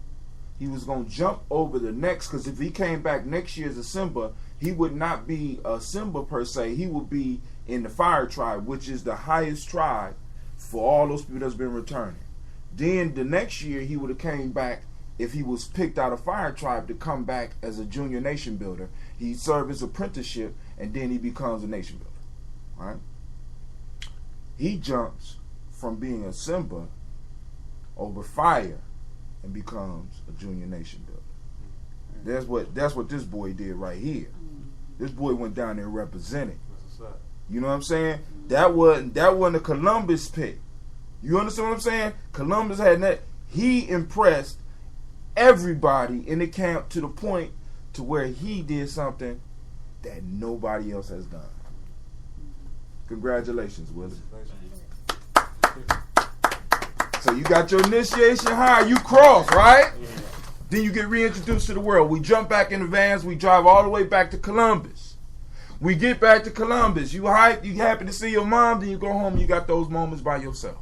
He was going to jump over the next, because if he came back next year as a Simba, he would not be a Simba per se. He would be in the Fire Tribe, which is the highest tribe for all those people that's been returning. Then the next year he would have came back, if he was picked out of Fire Tribe, to come back as a junior nation builder. He served his apprenticeship, and then he becomes a nation builder. Right? He jumps from being a Simba over Fire and becomes a junior nation builder. That's what this boy did right here. This boy went down there and represented. You know what I'm saying? That wasn't a Columbus pick. You understand what I'm saying? Columbus had that. He impressed everybody in the camp to the point to where he did something that nobody else has done. Congratulations, Willie. So you got your initiation high, you cross, right? Yeah. Then you get reintroduced to the world. We jump back in the vans, we drive all the way back to Columbus. We get back to Columbus, you hype, you happy to see your mom, then you go home, you got those moments by yourself.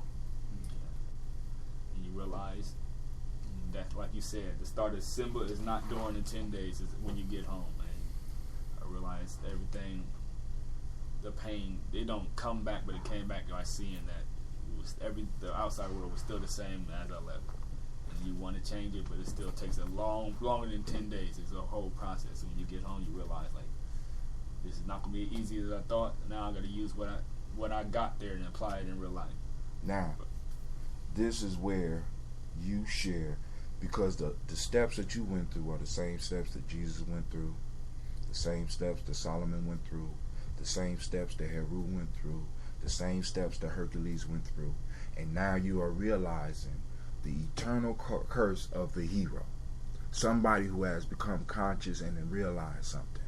And you realize that, like you said, the start of Simba is not during the 10 days, it's when you get home. And I realized everything, the pain, it don't come back, but it came back by seeing that the outside world was still the same as I left. And you want to change it, but it still takes longer than 10 days. It's a whole process. And when you get home, you realize, like, this is not going to be as easy as I thought. Now I got to use what I got there and apply it in real life. Now, this is where you share, because the steps that you went through are the same steps that Jesus went through, the same steps that Solomon went through, the same steps that Heru went through, the same steps that Hercules went through. And now you are realizing the eternal curse of the hero. Somebody who has become conscious and then realized something.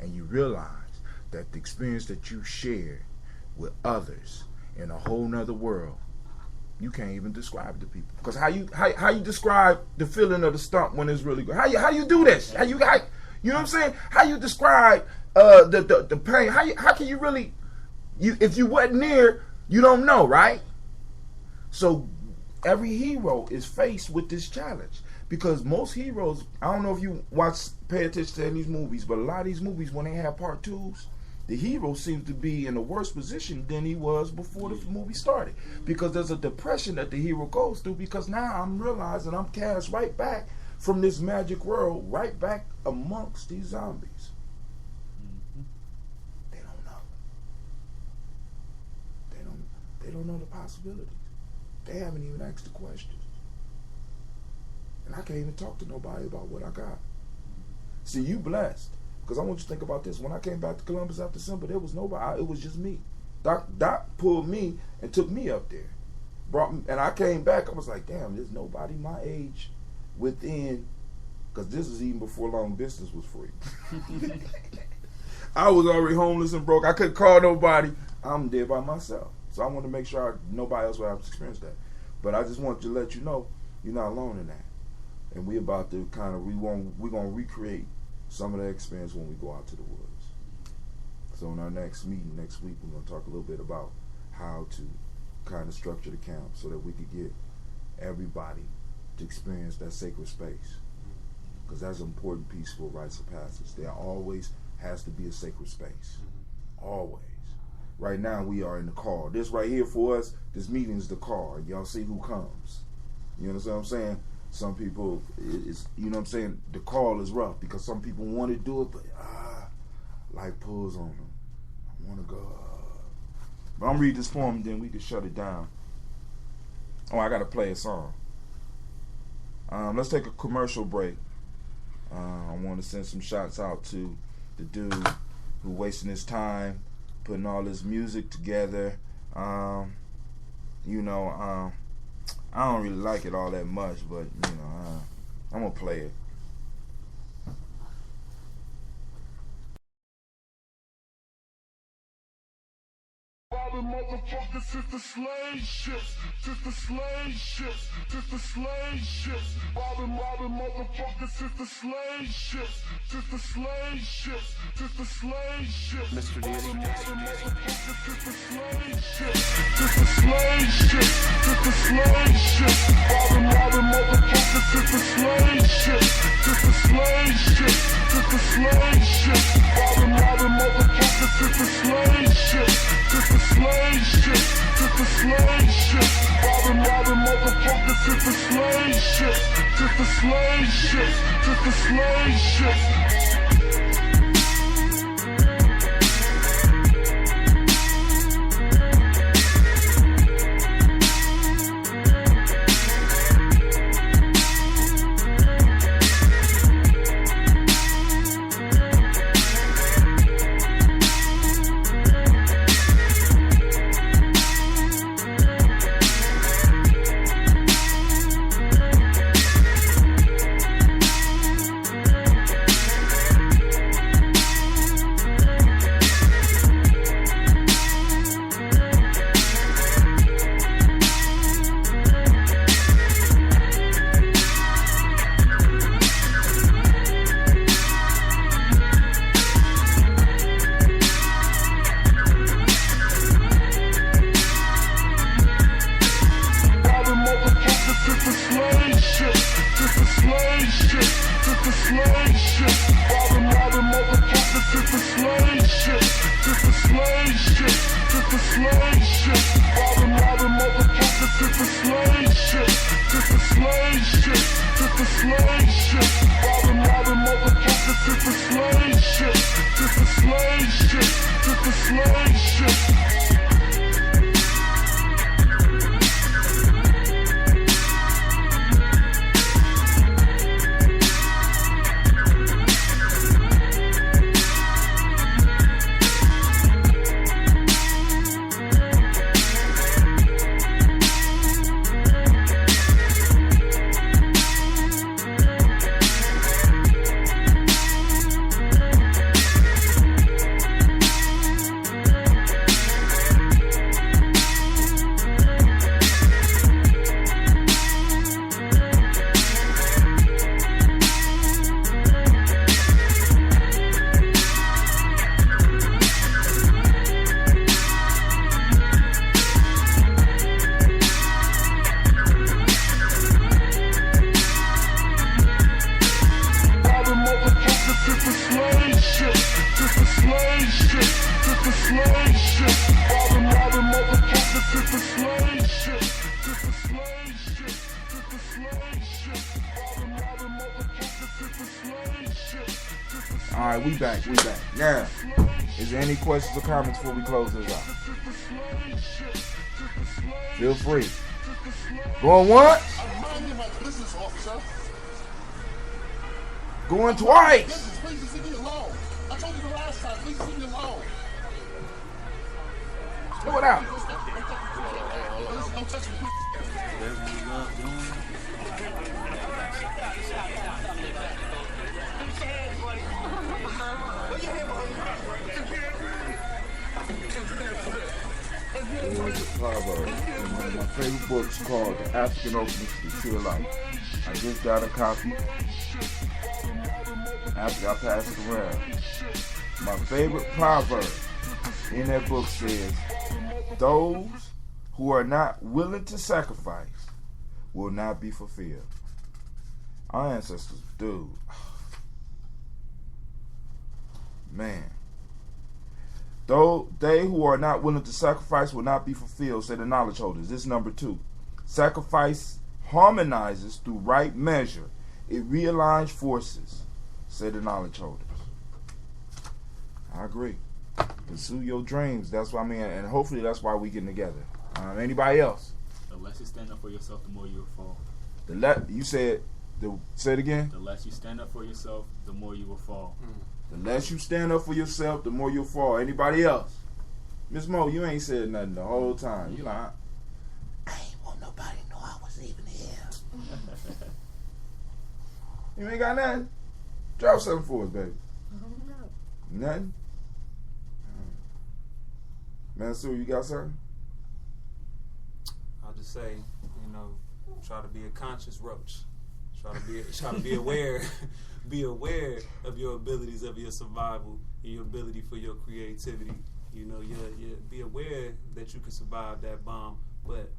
And you realize that the experience that you shared with others in a whole nother world, you can't even describe to people. Because how you describe the feeling of the stump when it's really good? How you do this? You know what I'm saying? How you describe the pain? How can you really? If you wasn't near, you don't know, right? So every hero is faced with this challenge, because most heroes, I don't know if you pay attention to any of these movies, but a lot of these movies, when they have part twos, the hero seems to be in a worse position than he was before the movie started, because there's a depression that the hero goes through, because now I'm realizing I'm cast right back from this magic world, right back amongst these zombies. They don't know the possibilities. They haven't even asked the questions. And I can't even talk to nobody about what I got. See, you blessed. Because I want you to think about this. When I came back to Columbus after December, there was nobody. It was just me. Doc pulled me and took me up there. Brought me, and I came back. I was like, damn, there's nobody my age within. Because this is even before long distance was free. I was already homeless and broke. I couldn't call nobody. I'm there by myself. So I want to make sure nobody else will have to experience that. But I just want to let you know you're not alone in that. And we about to we're going to recreate some of that experience when we go out to the woods. So in our next meeting next week, we're going to talk a little bit about how to kind of structure the camp so that we could get everybody to experience that sacred space. Because that's an important piece for rites of passage. There always has to be a sacred space. Always. Right now we are in the car. This right here for us, this meeting is the car. Y'all see who comes. You understand what I'm saying? Some people, you know what I'm saying, the call is rough because some people want to do it, but life pulls on them. I want to go. But I'm reading this poem and then we can shut it down. Oh, I got to play a song. Let's take a commercial break. I want to send some shots out to the dude who wasting his time putting all this music together. I don't really like it all that much, but you know, I'm gonna play it. Robbing motherfuckers since the slave ships, since the slave ships, since the slave ships. Robbing motherfuckers since the slave ships, since the slave ships, since the slave ships. Mr. Deity. Robbing motherfuckers since the slave ships, since the slave ships, since the slave ships. Robbing motherfuckers since the slave ships, since the slave ships, since the slave ships. Robbing motherfuckers since the slave ships, since the slave ships, since the slave ships. Robbing motherfuckers since the slave ships, since the slave ships, since the slave ships. Alright, we back. Now, is there any questions or comments before we close this out? Feel free. Going once? Going twice? I told you the last time, please leave me alone. Throw it out. Don't touch me. There's a proverb in one of my favorite books called The African Opening to the Tree of Life. I just got a copy after I passed it around. My favorite proverb in that book says, those who are not willing to sacrifice will not be fulfilled. Our ancestors, dude. Man. Though they who are not willing to sacrifice will not be fulfilled, say the knowledge holders. This is number 2. Sacrifice harmonizes through right measure. It realigns forces, say the knowledge holders. I agree. Pursue your dreams. That's what I mean, and hopefully that's why we getting together. Anybody else? The less you stand up for yourself, the more you will fall. You said. Say it again. The less you stand up for yourself, the more you will fall. The less you stand up for yourself, the more you'll fall. Anybody else? Miss Mo, you ain't said nothing the whole time. You like, I ain't want nobody to know I was here. You ain't got nothing? Drop something for us, baby. I don't know. Nothing? Mansour, you got something? I'll just say, try to be a conscious roach. Try to be aware. Be aware of your abilities, of your survival, and your ability for your creativity. Be aware that you can survive that bomb, but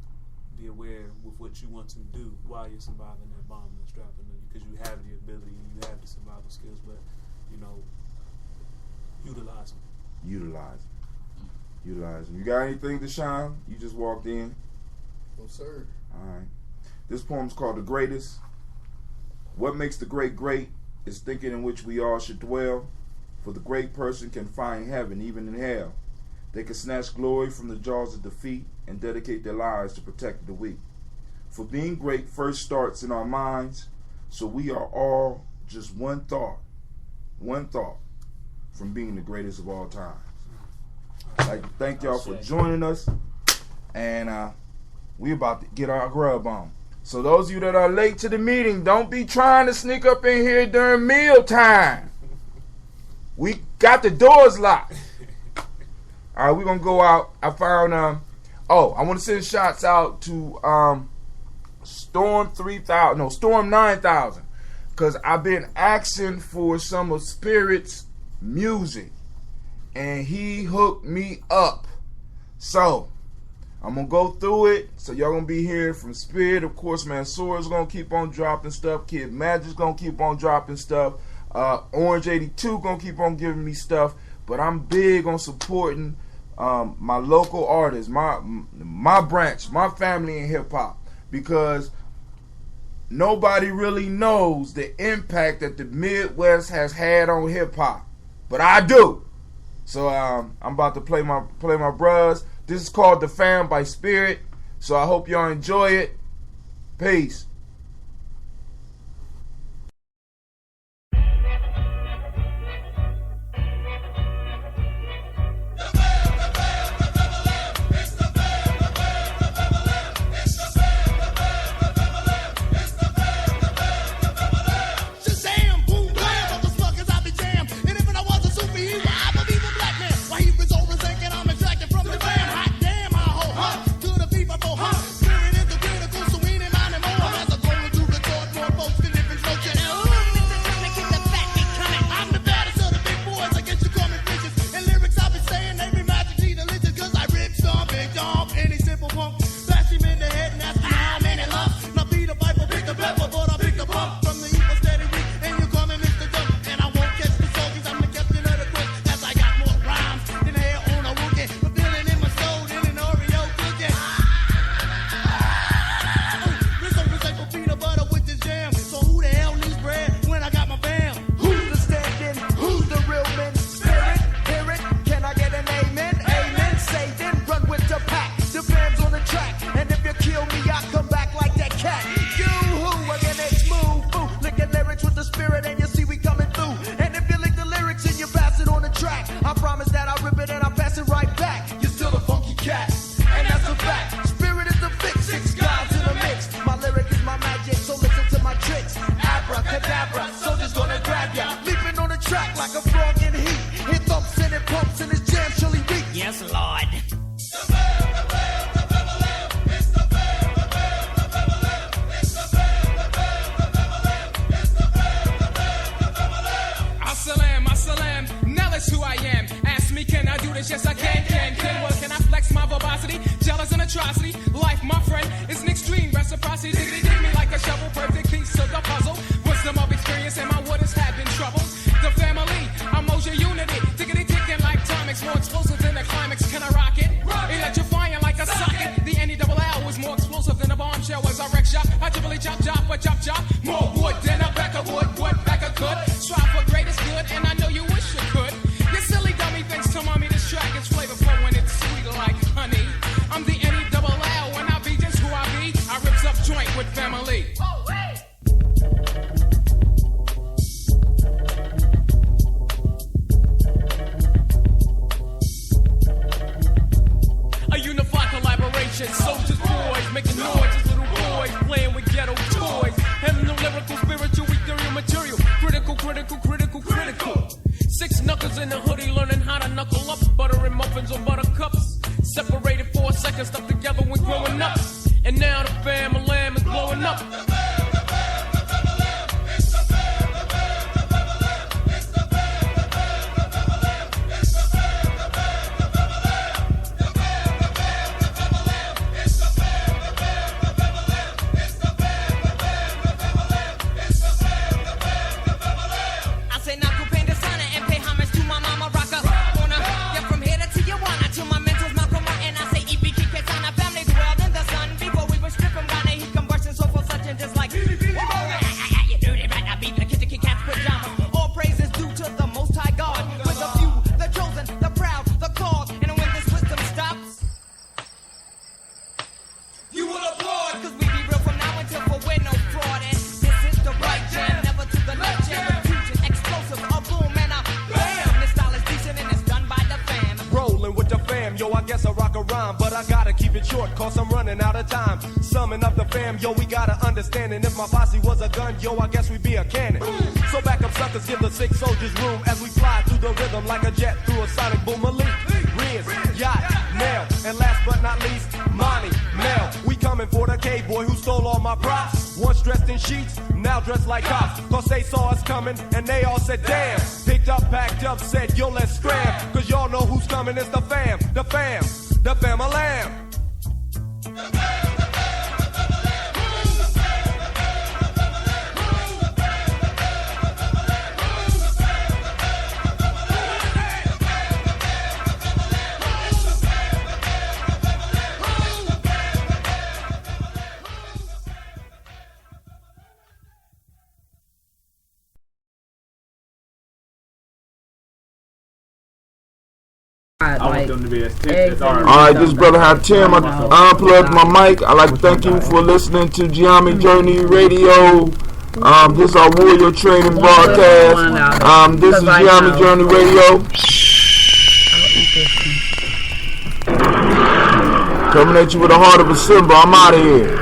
be aware with what you want to do while you're surviving that bomb that's dropping on you, because you have the ability and you have the survival skills, but utilize them. Utilize them. You got anything, Deshaun? You just walked in. No, sir. All right. This poem's called The Greatest. What makes the great great is thinking in which we all should dwell. For the great person can find heaven even in hell. They can snatch glory from the jaws of defeat and dedicate their lives to protect the weak. For being great first starts in our minds, so we are all just one thought from being the greatest of all times. I'd like to thank y'all for joining us, and we about to get our grub on. So those of you that are late to the meeting, don't be trying to sneak up in here during meal time. We got the doors locked. All right, we're going to go out. I found, I want to send shots out to Storm 9000. Because I've been asking for some of Spirit's music. And he hooked me up. So, I'm going to go through it. So, y'all going to be hearing from Spirit. Of course, Mansour's going to keep on dropping stuff. Kid Magic's going to keep on dropping stuff. Orange 82 going to keep on giving me stuff. But I'm big on supporting my local artists, my branch, my family in hip-hop. Because nobody really knows the impact that the Midwest has had on hip-hop. But I do. So I'm about to play my bros. This is called The Fam by Spirit. So I hope y'all enjoy it. Peace. Soldiers, boys, making noise, little boys playing with ghetto toys. critical. 6 knuckles in the hoodie, learning how to knuckle up. Buttering muffins or buttercups. Separated for a second, stuck together when growing up. And now the fam of lamb is blowing up. And if my posse was a gun, yo, I guess we'd be a cannon. So back up suckers, give the 6 soldiers room as we fly through the rhythm like a jet through a sonic boom. Malik, Riz, Yacht, Mel, and last but not least, Monty, Mel. We coming for the K-boy who stole all my props. Once dressed in sheets, now dressed like cops. Cause they saw us coming and they all said damn. Picked up, packed up, said yo, let's scram. Cause y'all know who's coming, it's the fam a lamb. I want them to be as tense as ours. Alright, this brother had Tim. I unplugged my mic. I'd like to thank you for listening to Giami Journey Radio. This is our Warrior Training broadcast. This is Giami Journey Radio. Coming at you with the heart of a Simba. I'm out of here.